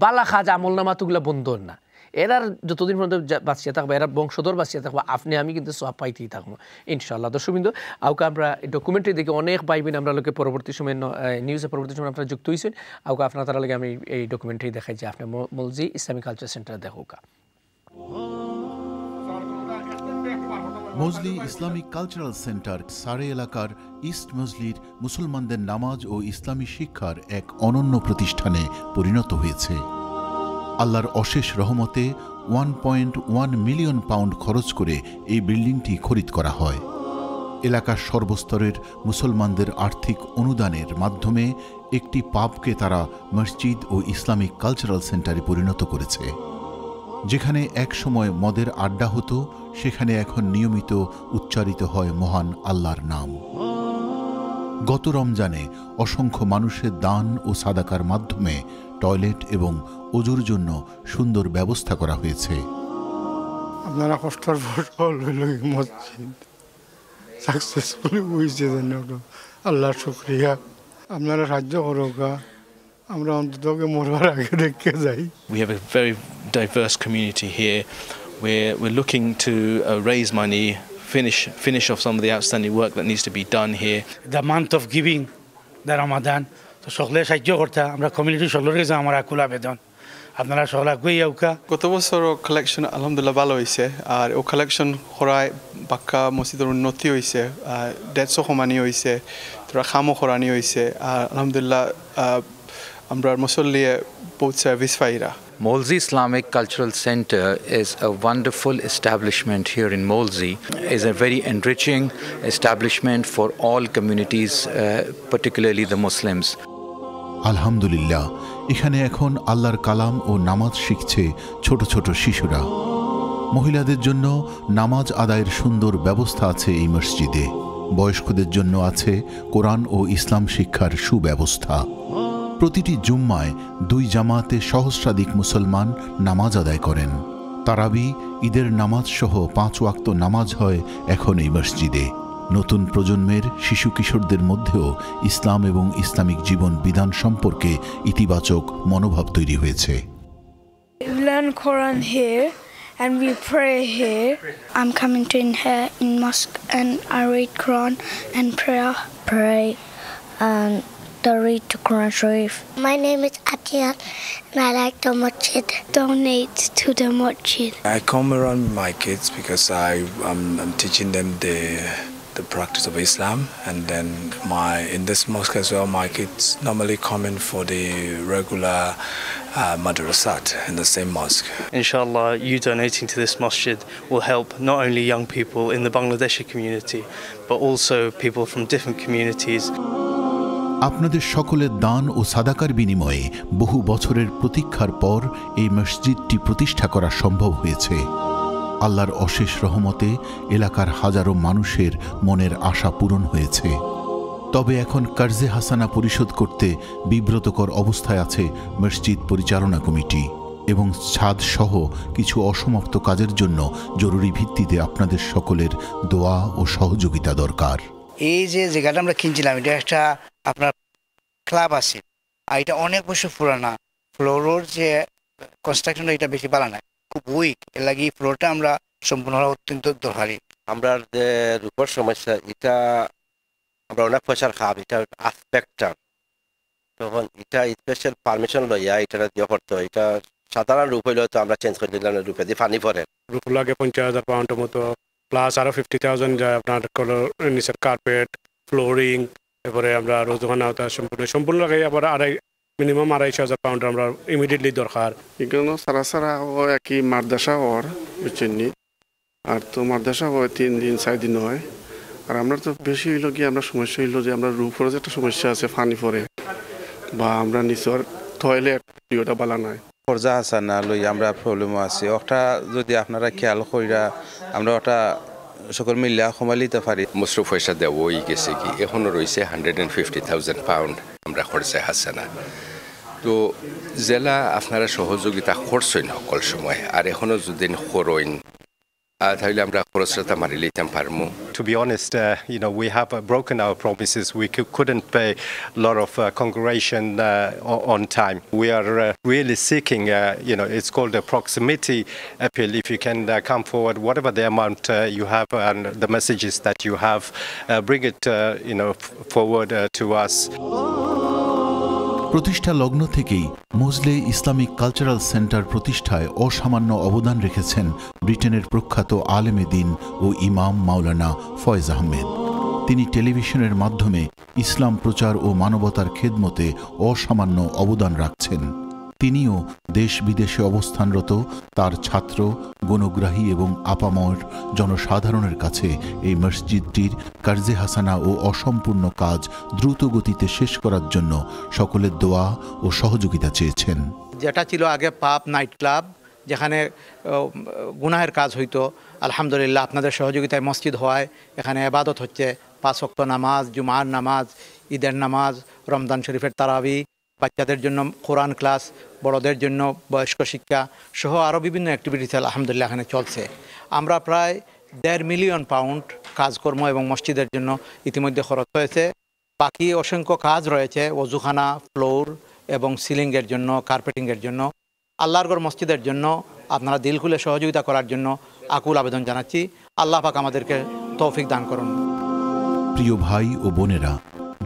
বালা কাজ আমল নামাতগুলো বন্ধ না, এরার যতদিন পর্যন্ত বাঁচিয়ে থাকবো, এরা বংশধর বাঁচিয়ে থাকবো, আপনি আমি কিন্তু সব পাইতেই থাকবো ইনশাআল্লাহ। দর্শকবৃন্দ, আউকে আমরা ডকুমেন্টারি দেখে অনেক পাইবেন, আমরা লোকে পরবর্তী সময় নিউজে পরবর্তী সময় আপনারা যুক্ত হয়েছেন। আউকে আপনার তারা লাগে আমি এই ডকুমেন্টারি দেখাই যে আপনি মলজি ইসলামিক কালচার সেন্টার দেখুকা। মজলি ইসলামিক কালচারাল সেন্টার সারে এলাকার ইস্ট মজলির মুসলমানদের নামাজ ও ইসলামী শিক্ষার এক অনন্য প্রতিষ্ঠানে পরিণত হয়েছে। আল্লাহর অশেষ রহমতে 1.1 মিলিয়ন পাউন্ড খরচ করে এই বিল্ডিংটি খরিদ করা হয়। এলাকার সর্বস্তরের মুসলমানদের আর্থিক অনুদানের মাধ্যমে একটি পাবকে তারা মসজিদ ও ইসলামিক কালচারাল সেন্টারে পরিণত করেছে। যেখানে এক সময় মদের আড্ডা হতো, সেখানে এখন নিয়মিত উচ্চারিত হয় মহান আল্লাহর নাম। গত রমজানে অসংখ্য মানুষের দান ও সাদাকার মাধ্যমে টয়লেট এবং ওজুর জন্য সুন্দর ব্যবস্থা করা হয়েছে। আপনারা কষ্টের ফল হইল মসজিদ সাকসেসফুলি হয়েছে, আল্লাহর শুকরিয়া। আপনারা সাহায্য করোকা, আমরা অন্তত মরবার আগে দেখে যাই। We have a very diverse community here. We're looking to raise money, finish off some of the outstanding work that needs to be done here. The month of giving, the Ramadan, তো সকলে সাহায্য করতে আমরা কমিউনিটি সকলের কাছে আমার আকুল আবেদন, আপনারা সকলে আগুই আউকা। গত বছরও কালেকশন আলহামদুলিল্লাহ ভালো হয়েছে, আর ও কালেকশন করায় বাক্কা মসজিদের উন্নতি হয়েছে, ডেটসও কমানি হয়েছে, তোরা খামও করানি হয়েছে, আর আলহামদুলিল্লাহ আমরা মুসল্লিয়ে বহুত service পাইরা। Molzi Islamic Cultural Center is a wonderful establishment here in Molzi. It's a very enriching establishment for all communities, particularly the Muslims. আলহামদুলিল্লাহ, এখানে এখন আল্লাহর কালাম ও নামাজ শিখছে ছোট ছোট শিশুরা। মহিলাদের জন্য নামাজ আদায়ের সুন্দর ব্যবস্থা আছে এই মসজিদে। বয়স্কদের জন্য আছে কোরআন ও ইসলাম শিক্ষার সুব্যবস্থা। প্রতিটি জুম্মায় 2 জামাতে সহস্রাধিক মুসলমান নামাজ আদায় করেন। তারাবি, ঈদের নামাজ সহ 5 ওয়াক্ত নামাজ হয় এখন এই মসজিদে। নতুন প্রজন্মের শিশু কিশোরদের মধ্যেও ইসলাম এবং ইসলামিক জীবন বিধান সম্পর্কে ইতিবাচক মনোভাব তৈরি হয়েছে। We learn Quran here and we pray here. I'm coming to here in mosque and I read Quran and pray and read the Quran Sharif. My name is Atiyat and I like the masjid. Donate to the masjid. I come around with my kids because I'm teaching them the practice of Islam, and then in this mosque as well, my kids normally come in for the regular madrasat in the same mosque. Inshallah, you donating to this masjid will help not only young people in the Bangladeshi community, but also people from different communities. আপনাদের সকলের দান ও সাদাকার বিনিময়ে বহু বছরের প্রতীক্ষার পর এই মসজিদটি প্রতিষ্ঠা করা সম্ভব হয়েছে। আল্লাহর অশেষ রহমতে এলাকার হাজারো মানুষের মনের আশা পূরণ হয়েছে। তবে এখন কার্জে হাসানা পরিশোধ করতে বিব্রতকর অবস্থায় আছে মসজিদ পরিচালনা কমিটি এবং ছাদ সহ কিছু অসমাপ্ত কাজের জন্য জরুরি ভিত্তিতে আপনাদের সকলের দোয়া ও সহযোগিতা দরকার। এই যে জায়গাটা আমরা কিনছিলাম, এটা একটা আপনার ক্লাব আছে, আর এটা অনেক বছর পুরানা। ফ্লোরের যে কনস্ট্রাকশন এটা বেশি ভালো না, খুব উইক। এর লাগে ফ্লোরটা আমরা সম্পূর্ণ অত্যন্ত দরকারি। আমরা যে রূপের সমস্যা, এটা আমরা অনেক পয়সার খাব, এটা আসপেক্টার, তখন এটা স্পেশাল পারমিশন লইয়া এটা দিয়ে করতো। এটা সাধারণ রূপ হইলে তো আমরা চেঞ্জ করে দিলাম, রূপে দিয়ে পানি পরে। রূপ লাগে 50,000 পাউন্ডের মতো, প্লাস আরো 50,000 যায় আপনার নিচের কার্পেট, ফ্লোরিং, এরপরে আমরা আরো দোকান সম্পূর্ণ লাগে আবার মিনিমাম 2,500 পাউন্ড আমরা ইমিডিয়েটলি দরকার। এগুলো সারা সারা একই মাদ্রাসা ওর বুঝছেন, আর তো মাদ্রাসা হয় 3 দিন 4 দিন হয়। আর আমরা তো বেশি হইল কি আমরা সমস্যা হইলো যে আমরা রূপের যে একটা সমস্যা আছে, পানি পরে, বা আমরা নিচের টয়লেট ওটা বালা নাই। খরচা হাসানা লই আমরা প্রবলেমও আছে, ওটা যদি আপনারা খেয়াল কইরা আমরা ওটা সকল মিলিয়া কমালিতে পারি। মসরুফ পয়সা দেওয়া হয়ে গেছে কি, এখনও রয়েছে 150,000 পাউন্ড আমরা খরচা হাসানা। তো জেলা আপনারা সহযোগিতা করছেন সকল সময়, আর এখনও যদি করইন তাহলে আমরা খরচটা মারি লইতাম পারমু। To be honest, we have broken our promises. We couldn't pay a lot of congregation on time. We are really seeking, it's called a proximity appeal. If you can come forward, whatever the amount you have and the messages that you have, bring it, forward to us. প্রতিষ্ঠা লগ্ন থেকেই মোজলে ইসলামিক কালচারাল সেন্টার প্রতিষ্ঠায় অসামান্য অবদান রেখেছেন ব্রিটেনের প্রখ্যাত আলেমে দ্বীন ও ইমাম মাওলানা ফয়েজ আহমেদ। তিনি টেলিভিশনের মাধ্যমে ইসলাম প্রচার ও মানবতার খেদমতে অসামান্য অবদান রাখছেন। তিনিও দেশ বিদেশে অবস্থানরত তার ছাত্র, গুণগ্রাহী এবং আপামর জনসাধারণের কাছে এই মসজিদটির কার্জে হাসানা ও অসম্পূর্ণ কাজ দ্রুত গতিতে শেষ করার জন্য সকলের দোয়া ও সহযোগিতা চেয়েছেন। যেটা ছিল আগে পাব নাইট ক্লাব, যেখানে গুনাহের কাজ হইতো, আলহামদুলিল্লাহ আপনাদের সহযোগিতায় মসজিদ হওয়ায় এখানে ইবাদত হচ্ছে। 5 ওয়াক্ত নামাজ, জুমার নামাজ, ঈদের নামাজ, রমজান শরীফের তারাবি, বাচ্চাদের জন্য কোরআন ক্লাস, বড়দের জন্য বয়স্ক শিক্ষা সহ আরও বিভিন্ন অ্যাক্টিভিটিস আলহামদুলিল্লাহ এখানে চলছে। আমরা প্রায় 1.5 মিলিয়ন পাউন্ড কাজকর্ম এবং মসজিদের জন্য ইতিমধ্যে খরচ হয়েছে। বাকি অসংখ্য কাজ রয়েছে ওযুখানা, ফ্লোর এবং সিলিংয়ের জন্য, কার্পেটিংয়ের জন্য। আল্লাহর ঘর মসজিদের জন্য আপনারা দিল খুলে সহযোগিতা করার জন্য আকুল আবেদন জানাচ্ছি। আল্লাহ পাক আমাদেরকে তৌফিক দান করুন। প্রিয় ভাই ও বোনেরা,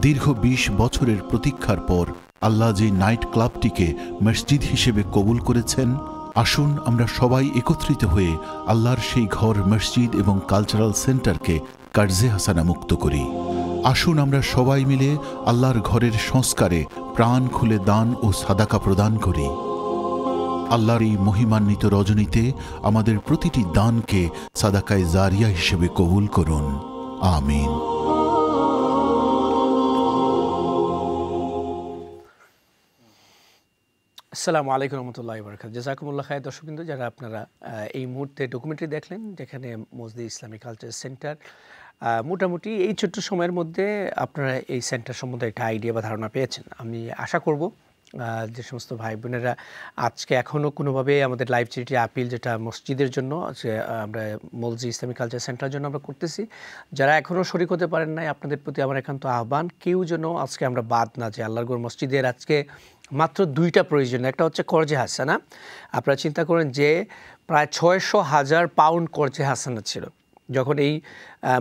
দীর্ঘ 20 বছরের প্রতীক্ষার পর আল্লাহ যে নাইট ক্লাবটিকে মসজিদ হিসেবে কবুল করেছেন, আসুন আমরা সবাই একত্রিত হয়ে আল্লাহর সেই ঘর, মসজিদ এবং কালচারাল সেন্টারকে কার্জে হাসানা মুক্ত করি। আসুন আমরা সবাই মিলে আল্লাহর ঘরের সংস্কারে প্রাণ খুলে দান ও সাদাকা প্রদান করি। আল্লাহর এই মহিমান্বিত রজনীতে আমাদের প্রতিটি দানকে সাদাকায়ে জারিয়া হিসেবে কবুল করুন। আমিন। আসসালামু আলাইকুম রহমতুল্লাহ বরকাত। জাযাকুমুল্লাহ খায়র। দর্শকবৃন্দ, যারা আপনারা এই মুহূর্তে ডকুমেন্টারি দেখলেন, যেখানে মসজিদ ইসলামিক কালচার সেন্টার, মোটামুটি এই ছোট্ট সময়ের মধ্যে আপনারা এই সেন্টার সম্বন্ধে একটা আইডিয়া বা ধারণা পেয়েছেন। আমি আশা করব যে সমস্ত ভাই বোনেরা আজকে এখনও কোনোভাবে আমাদের লাইভ চ্যারিটি আপিল, যেটা মসজিদের জন্য, যে আমরা মসজিদ ইসলামিক কালচার সেন্টারের জন্য আমরা করতেছি, যারা এখনও শরিক হতে পারেন নাই, আপনাদের প্রতি আমার একান্ত আহ্বান, কেউ যেন আজকে আমরা বাদ না যে আল্লাহর ঘর মসজিদের আজকে মাত্র 2টা প্রয়োজন। একটা হচ্ছে কর্জে হাসানা। আপনারা চিন্তা করেন যে প্রায় 600,000 পাউন্ড কর্জে হাসানা ছিল। যখন এই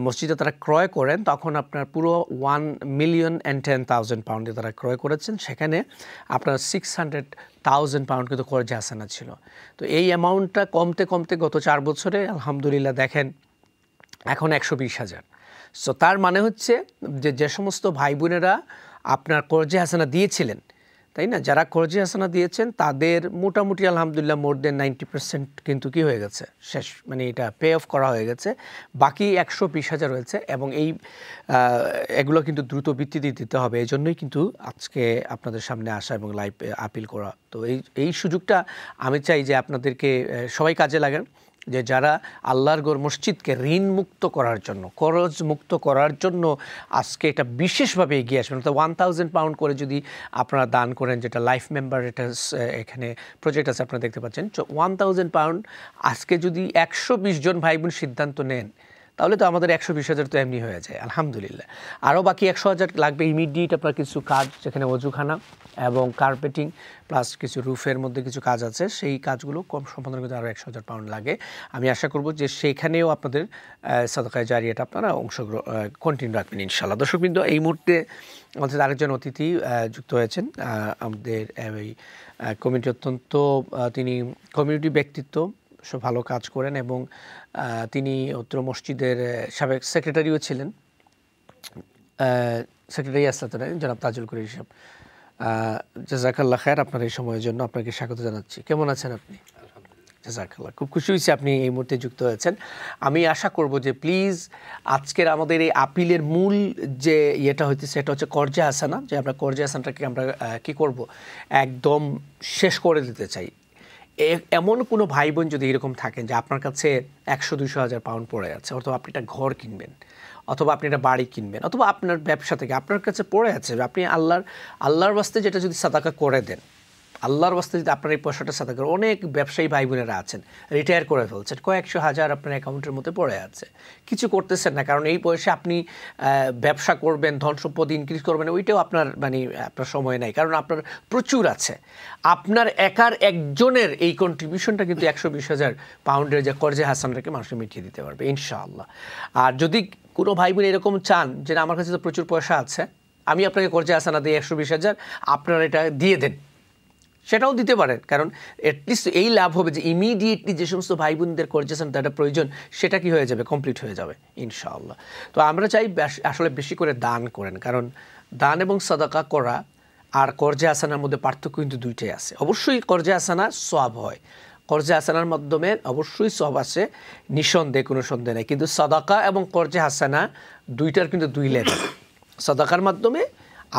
মসজিদটা তারা ক্রয় করেন, তখন আপনার পুরো 1,10,000 পাউন্ডে তারা ক্রয় করেছেন। সেখানে আপনার 600,000 পাউন্ড কিন্তু কর্জে হাসানা ছিল। তো এই অ্যামাউন্টটা কমতে কমতে গত 4 বছরে আলহামদুলিল্লাহ দেখেন এখন 120,000। সো তার মানে হচ্ছে যে সমস্ত ভাই বোনেরা আপনার কর্জে হাসানা দিয়েছিলেন, তাই না, যারা কর্জে হাসানা দিয়েছেন তাদের মোটামুটি আলহামদুলিল্লাহ মোর দেন 90% কিন্তু কি হয়ে গেছে, শেষ, মানে এটা পে অফ করা হয়ে গেছে। বাকি 120,000 রয়েছে এবং এগুলো কিন্তু দ্রুত ভিত্তিতে দিতে হবে। এই জন্যই কিন্তু আজকে আপনাদের সামনে আসা এবং লাইভ আপিল করা। তো এই সুযোগটা আমি চাই যে আপনাদেরকে সবাই কাজে লাগান যে যারা আল্লাহর ঘর মসজিদকে ঋণ মুক্ত করার জন্য, খরচ মুক্ত করার জন্য আজকে এটা বিশেষভাবে এগিয়ে আসবেন। তো 1000 পাউন্ড করে যদি আপনারা দান করেন, যেটা লাইফ মেম্বার, এটা এখানে প্রজেক্ট আছে আপনারা দেখতে পাচ্ছেন। 1000 পাউন্ড আজকে যদি 120 জন ভাই বোন সিদ্ধান্ত নেন, তাহলে তো আমাদের 120,000 তো এমনি হয়ে যায়, আলহামদুলিল্লাহ। আরও বাকি 100,000 লাগবে ইমিডিয়েট। আপনার কিছু কাজ, যেখানে অজুখানা এবং কার্পেটিং প্লাস কিছু রুফের মধ্যে কিছু কাজ আছে, সেই কাজগুলো কম সম্পাদন করতে আরও 100,000 পাউন্ড লাগে। আমি আশা করব যে সেখানেও আপনাদের সাদাকায়ে জারিয়াটা আপনারা অংশগ্রহণ কন্টিনিউ রাখবেন ইনশাআল্লাহ। দর্শকবৃন্দ, এই মুহূর্তে আমাদের আরেকজন অতিথি যুক্ত হয়েছেন। আমাদের এই কমিটি অত্যন্ত, তিনি কমিউনিটি ব্যক্তিত্ব, সব ভালো কাজ করেন এবং তিনি অত্র মসজিদের সাবেক সেক্রেটারিও ছিলেন, সেক্রেটারি আসলাতন জনাব তাজুল করিম সাহেব। জাযাকাল্লাহ খায়ের, আপনার এই সময়ের জন্য আপনাকে স্বাগত জানাচ্ছি। কেমন আছেন আপনি? জাযাকাল্লাহ, খুব খুশি হয়েছি আপনি এই মুহূর্তে যুক্ত হয়েছেন। আমি আশা করব যে প্লিজ আজকের আমাদের এই আপিলের মূল যে ইয়েটা হইতেছে, সেটা হচ্ছে কর্জে হাসানা, যে আমরা কর্জে হাসানাটাকে আমরা কী করব, একদম শেষ করে দিতে চাই। এমন কোনো ভাই বোন যদি এরকম থাকেন যে আপনার কাছে 100-200,000 পাউন্ড পড়ে আছে, অথবা আপনি একটা ঘর কিনবেন, অথবা আপনি একটা বাড়ি কিনবেন, অথবা আপনার ব্যবসা থেকে আপনার কাছে পড়ে আছে, আপনি আল্লাহর ওয়াস্তে যেটা যদি সাদাকা করে দেন, আল্লাহর ওয়াস্তে যদি আপনার এই পয়সাটা সাদাকা করেন, অনেক ব্যবসায়ী ভাই বোনেরা আছেন রিটায়ার করে ফেলছেন, কয়েকশো হাজার আপনার অ্যাকাউন্টের মধ্যে পড়ে আছে, কিছু করতেছেন না, কারণ এই পয়সা আপনি ব্যবসা করবেন, ধন সম্পদ ইনক্রিজ করবেন, ওইটাও আপনার আপনার সময় নাই, কারণ আপনার প্রচুর আছে। আপনার একার একজনের এই কন্ট্রিবিউশনটা কিন্তু 120,000 পাউন্ডের যে কর্জে হাসানটাকে মানুষকে মিটিয়ে দিতে পারবে ইনশাআল্লাহ। আর যদি কোনো ভাই বোন এরকম চান যে আমার কাছে তো প্রচুর পয়সা আছে, আমি আপনাকে কর্জে হাসানা দিই 120,000, আপনারা এটা দিয়ে দেন, সেটাও দিতে পারেন, কারণ অ্যাটলিস্ট এই লাভ হবে যে ইমিডিয়েটলি যে সমস্ত ভাই বোনদের কর্জে হাসানাটা প্রয়োজন, সেটা কি হয়ে যাবে, কমপ্লিট হয়ে যাবে ইনশাআল্লাহ। তো আমরা চাই আসলে বেশি করে দান করেন, কারণ দান এবং সাদাকা করা আর কর্জে হাসানার মধ্যে পার্থক্য কিন্তু দুইটাই আছে। অবশ্যই কর্জে হাসানা সওয়াব হয়, কর্জে হাসানার মাধ্যমে অবশ্যই সওয়াব আছে, নিঃসন্দেহে, কোনো সন্দেহ নেই, কিন্তু সাদাকা এবং কর্জে হাসানা দুইটার কিন্তু দুই লেভেল। সাদাকার মাধ্যমে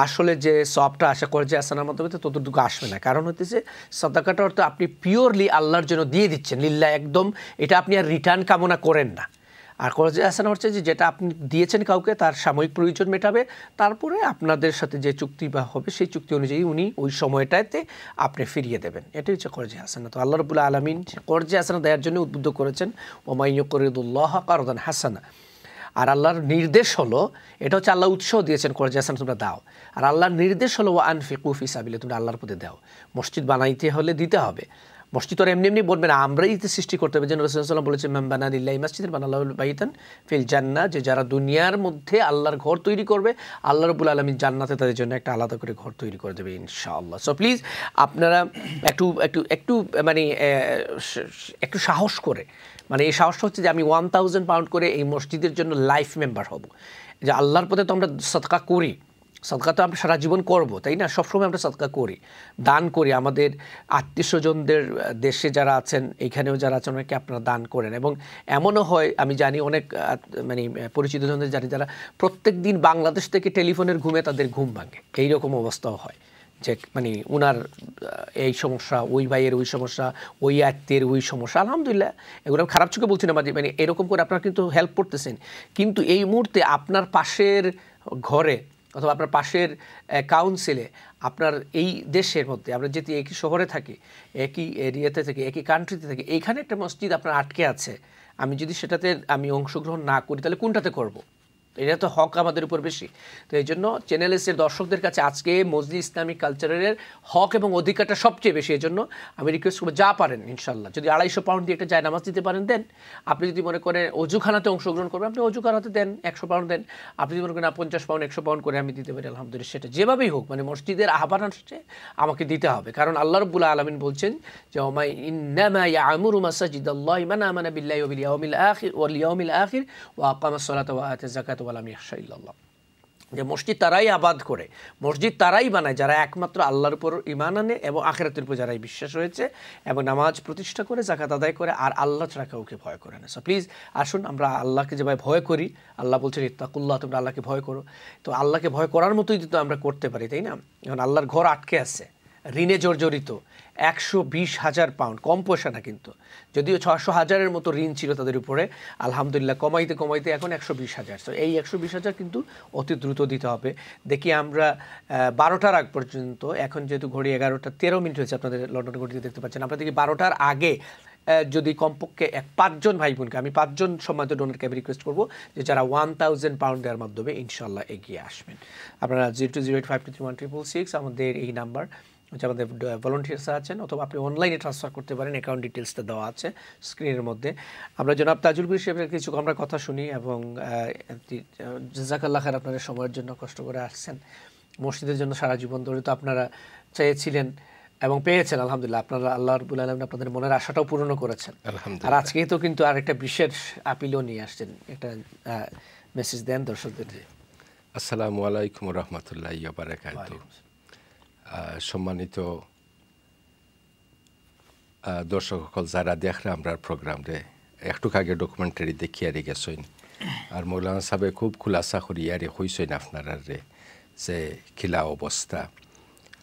আসলে যে সবটা আশা কর্জে হাসানার মাধ্যমে তো ততটুকু আসবে না, কারণ হচ্ছে সাদাকাটা অর্থ আপনি পিওরলি আল্লাহর জন্য দিয়ে দিচ্ছেন, লিল্লাহ, একদম, এটা আপনি আর রিটার্ন কামনা করেন না। আর কর্জে হাসানা হচ্ছে যে যেটা আপনি দিয়েছেন কাউকে, তার সাময়িক প্রয়োজন মেটাবে, তারপরে আপনাদের সাথে যে চুক্তি বা হবে সেই চুক্তি অনুযায়ী উনি ওই সময়টাতে আপনি ফিরিয়ে দেবেন, এটাই হচ্ছে কর্জে হাসানা। তো আল্লাহ রাব্বুল আলামিন কর্জে হাসানা দেওয়ার জন্য উদ্বুদ্ধ করেছেন, ওয়া মান ইউকরিদুল্লাহ কারদান হাসানা। আর আল্লাহর নির্দেশ হলো, এটা হচ্ছে আল্লাহ উৎসাহ দিয়েছেন কর্জে হাসানা তোমরা দাও, আর আল্লাহর নির্দেশ হলো ওয়া আনফিকু ফি সাবিলিল্লাহ, তোমরা আল্লাহর পথে দাও। মসজিদ বানাইতে হলে দিতে হবে, মসজিদ তো এমনি এমনি বলবে না, আমরাই সৃষ্টি করতে হবে। যেন রাসূলুল্লাহ সাল্লাল্লাহু আলাইহি ওয়াসাল্লাম বলেছেন, মান বানা লিল্লাহি মাসজিদান বানাল্লাহু বাইতান ফিল জান্নাহ, যে যারা দুনিয়ার মধ্যে আল্লাহর ঘর তৈরি করবে, আল্লাহ রাব্বুল আলামিন জান্নাতে তাদের জন্য একটা আলাদা করে ঘর তৈরি করে দেবে ইনশাআল্লাহ। সো প্লিজ আপনারা একটু সাহস করে, এই সাহসটা হচ্ছে যে আমি 1000 পাউন্ড করে এই মসজিদের জন্য লাইফ মেম্বার হব, যে আল্লাহর পথে তো আমরা সাদকা করি, সাদকা তো আমরা সারা জীবন করবো, তাই না, সবসময় আমরা সাদকা করি, দান করি, আমাদের আত্মীয় স্বজনদের দেশে যারা আছেন, এইখানেও যারা আছেন, অনেকে আপনারা দান করেন। এবং এমনও হয়, আমি জানি অনেক পরিচিত জনদের জানি, যারা প্রত্যেক দিন বাংলাদেশ থেকে টেলিফোনের ঘুমে তাদের ঘুম ভাঙে, এইরকম অবস্থাও হয়, যে উনার এই সমস্যা, ওই ভাইয়ের ওই সমস্যা, ওই আত্মীয়ের ওই সমস্যা। আলহামদুলিল্লাহ, এগুলো খারাপ চোখে বলছি না, এরকম করে আপনারা কিন্তু হেল্প করতেছেন, কিন্তু এই মুহূর্তে আপনার পাশের ঘরে অথবা আপনার পাশের কাউন্সিলে, আপনার এই দেশের মধ্যে, আমরা যেহেতু একই শহরে থাকি, একই এরিয়াতে থাকি, একই কান্ট্রিতে থাকি, এইখানে একটা মসজিদ আপনার আটকে আছে, আমি যদি সেটাতে অংশগ্রহণ না করি, তাহলে কোনটাতে করব? এটা তো হক আমাদের উপর বেশি। তো এই জন্য চ্যানেল এসের দর্শকদের কাছে আজকে মজলিস ইসলামিক কালচারের হক এবং অধিকারটা সবচেয়ে বেশি। এই জন্য আমি রিকোয়েস্ট করবো, যা পারেন ইনশাল্লাহ, যদি 250 পাউন্ড দিয়ে একটা যায় নামাজ দিতে পারেন দেন, আপনি যদি মনে করেন অজুখানাতে অংশগ্রহণ করবেন, আপনি অজুখানাতে দেন 100 পাউন্ড দেন, আপনি যদি মনে করেন 50 পাউন্ড 100 পাউন্ড করে আমি দিতে পারি, আলহামদুলিল্লাহ, সেটা যেভাবেই হোক, মসজিদের আহ্বান আসছে, আমাকে দিতে হবে, কারণ আল্লাহ রাব্বুল আলামিন বলছেন যে ইন্নামা ইয়ামুরু মাসাজিদাল্লাহি মান আমানা বিল্লাহি ওয়া বিল ইয়াউমিল আখির ওয়া আকামাস সালাতা ওয়া আতাজ যাকাতা ওয়া লাম ইয়াখশা ইল্লাল্লাহ, যে মসজিদ তারাই আবাদ করে, মসজিদ তারাই বানায় যারা একমাত্র আল্লাহর উপর ঈমান আনে এবং আখিরাতের উপর যারা বিশ্বাস রয়েছে এবং নামাজ প্রতিষ্ঠা করে, যাকাত আদায় করে, আর আল্লাহ ছাড়া কাউকে ভয় করে না। সো প্লিজ আসুন, আমরা আল্লাহকে যেভাবে ভয় করি, আল্লাহ বলছেন ইত্তাকুল্লাহ, তোমরা আল্লাহকে ভয় করো, তো আল্লাহকে ভয় করার মতোই তো আমরা করতে পারি, তাই না? এখন আল্লাহর ঘর আটকে আছে, ঋণে জর্জরিত, 120,000 পাউন্ড, কম পয়সা না কিন্তু, যদিও 600,000-এর মতো ঋণ ছিল তাদের উপরে, আলহামদুলিল্লাহ কমাইতে কমাইতে এখন 120,000। তো এই 120,000 কিন্তু অতি দ্রুত দিতে হবে। দেখি আমরা 12টার আগ পর্যন্ত, এখন যেহেতু ঘড়ি 11:13 হয়েছে, আপনাদের লন্ডন ঘড়িতে দেখতে পাচ্ছেন, আমরা দেখি 12টার আগে যদি কমপক্ষে 5 ভাই বোনকে, আমি 5 জন সম্মানিত ডোনারকে আমি রিকোয়েস্ট করবো যে যারা 1000 পাউন্ড দেওয়ার মাধ্যমে ইনশাল্লাহ এগিয়ে আসবেন। আপনারা 0208533166 আমাদের এই নাম্বার, হচ্ছে আমাদের ভলান্টিয়ার্স আছেন, অথবা আপনি অনলাইনে ট্রান্সফার করতে পারেন, অ্যাকাউন্ট ডিটেলসটা দেওয়া আছে স্ক্রিনের মধ্যে। আমরা জনাব তাজুল গুল সাহেবের কিছু আমরা কথা শুনি, এবং জাযাকাল্লাহ খায়র আপনাদের সময়ের জন্য কষ্ট করে আসছেন, মসজিদের জন্য সারা জীবন ধরে তো আপনারা চেয়েছিলেন এবং পেয়েছেন আলহামদুলিল্লাহ। আপনারা আল্লাহ রাব্বুল আলামিন আপনাদের মনের আশাটাও পূরণ করেছেন। আর আজকে তো কিন্তু আরেকটা বিশেষ আপিলও নিয়ে আসছেন, একটা মেসেজ দেন দর্শকদের। আসসালামু আলাইকুম রহমতুল্লাহি ওয়া বারাকাতুহু। সম্মানিত দর্শক সকল যারা দেখরা আমরা প্রোগ্রাম রে একটু আগে ডকুমেন্টারি দেখিয়ে গেছেন, আর মৌলানা সাহেব খুব খুলাসা করিয়ারে হইছেন আপনারা রে যে খিলা অবস্থা।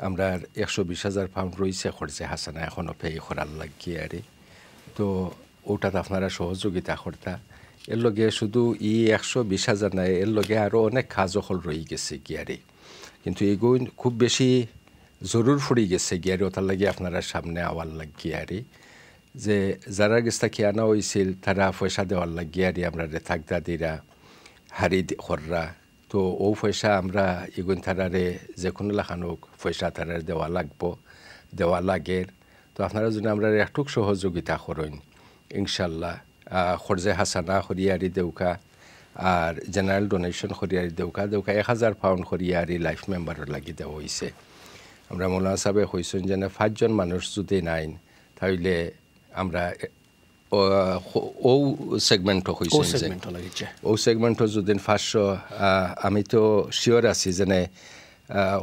আমরা 120,000 পাউন্ড রয়েছে খরচে হাসানা এখনও পে করার লাগিয়ারে, তো ওটাতে আপনারা সহযোগিতা করতা। এর লগে শুধু 120,000 নাই, এর লগে আরও অনেক কাজ হল রয়ে গেছে গিয়ারে, কিন্তু এগুলো খুব বেশি জরুর পড়ে গেছে গিয়ারে, ওটার লাগে আপনারা সামনে আওয়ার লাগিয়ারে যে যারা গেছটা খেয়ানা হয়েছিল তারা পয়সা দেওয়ার লাগিয়ারে আমরা থাক দাদিরা হারি হররা, তো ও পয়সা আমরা এগুন তারারে যে কোনো লাখানোক পয়সা তারার দেওয়া লাগের। তো আপনারা যদি আমরা একটু সহযোগিতা করেন ইনশাল্লাহ, খরজে হাসানা হরিয়ারি দেউকা আর জেনারেল ডোনেশন হরিয়ারি দেউকা 1000 পাউন্ড হরিয়ারি লাইফ মেম্বারের লাগি দেওয়া হয়েছে। আমরা মৌলানা সাহেব হয়েছেন যে 5 জন মানুষ যদি নাইন তাহলে আমরা ও সেগমেন্টও হয়েছে, ও সেগমেন্টও যদি 500, আমি তো শিওর আছি যে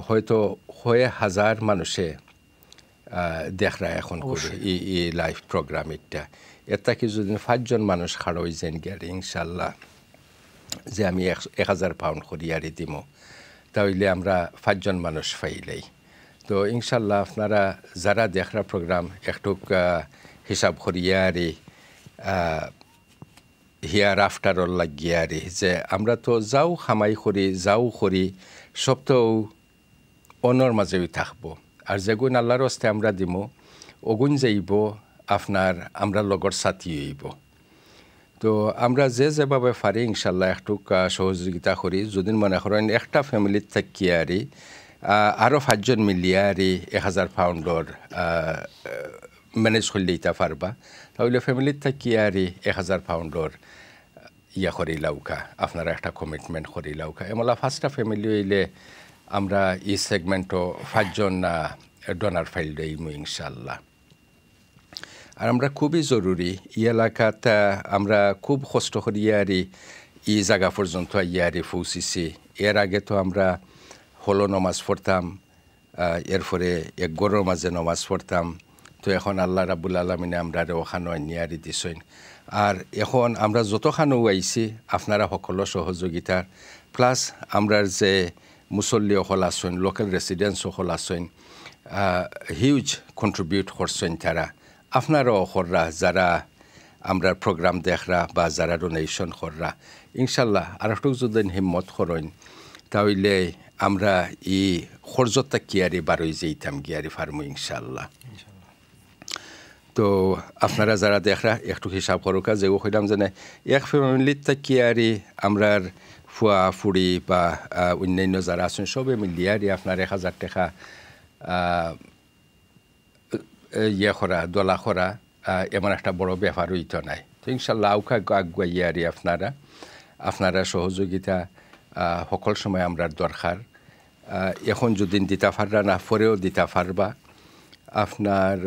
হয়তো 1000 মানুষে দেখরা এখন করে এই লাইভ প্রোগ্রাম এটা কি যদি 5 জন মানুষ খাড় হয়ে যান গিয়ে ইনশাল্লাহ যে আমি 1000 পাউন্ড করিয়ারি দিব, তাহলে আমরা 5 জন মানুষ পাইলেই। তো ইনশাল্লাহ আপনারা যারা দেখরা প্রোগ্রাম একটু হিসাব করিয়ারি হিয়ার আফটারর লাগিয়ারি যে আমরা তো যাও খামাই করি সব তো অনর মাঝেই থাকবো, আর যেগুন আল্লাহর হস্তে আমরা দিব ওগুন যাইব আপনার আমরা লগর সাথী হইব। তো আমরা যেভাবে পারি ইনশাল্লাহ একটু সহযোগিতা করি। যদি মনে করেন একটা ফ্যামিলির থাকিয়ারি আরও 5 জন মিলিয়ারি 1000 পাউন্ডর ম্যানেজ করলে ইটা পারবা, তাহলে ফ্যামিলির থাকিয়ারি 1000 পাউন্ডর করি লাউকা, আপনারা একটা কমিটমেন্ট করি লাউকা। এমলা 5টা ফ্যামিলি হইলে আমরা এই সেগমেন্টও 5 জন ডোনার ফাইল দেইমু ইনশাল্লাহ। আর আমরা খুবই জরুরি ই এলাকাত আমরা খুব কষ্ট করিয়ারি এই জায়গা পর্যন্ত ইয়ারি পৌঁছিছি। এর আগে তো আমরা হলো নমাজ পড়তাম, এরপরে এক গরুর মাঝে নমাজ পড়তাম, তো এখন আল্লাহ রাব্বুল আলামিনে আমরা ওখানো নিয়ারি দিছেন। আর এখন আমরা যতখানো আইছি আপনারা সকল সহযোগিতার প্লাস আমরা যে মুসল্লি সকল আছেন, লোকাল রেসিডেন্টস সকল আছেন, হিউজ কন্ট্রিবিউট করছেন তারা। আপনারাও কররা যারা আমরা প্রোগ্রাম দেখরা বা যারা ডোনেশন কররা ইনশাল্লাহ আর একটু যদি হিম্মত করেন তাহলে আমরা এই খরচটা কিয়ারি বারোই যেতাম গিয়ারি ফার্মু ইনশাল্লাহ। তো আপনারা যারা দেখরা একটু হিসাব করুকা যে কইলাম যে এক ফ্যামিলির কিয়ারি আমরার ফুয়া ফুড়ি বা অন্যান্য যারা আছেন সবে মিলিয়ারি আপনার 1000 টাকা করা দোলা করা এমন একটা বড় ব্যাপার হইতো নাই। তো ইনশাল্লাহ আউকা আগুয়াইয়ারি আপনারা সহযোগিতা সকল সময় আমরার দরকার। এখন যদি দিতে পাররা না পরেও দিতে পারবা। আপনার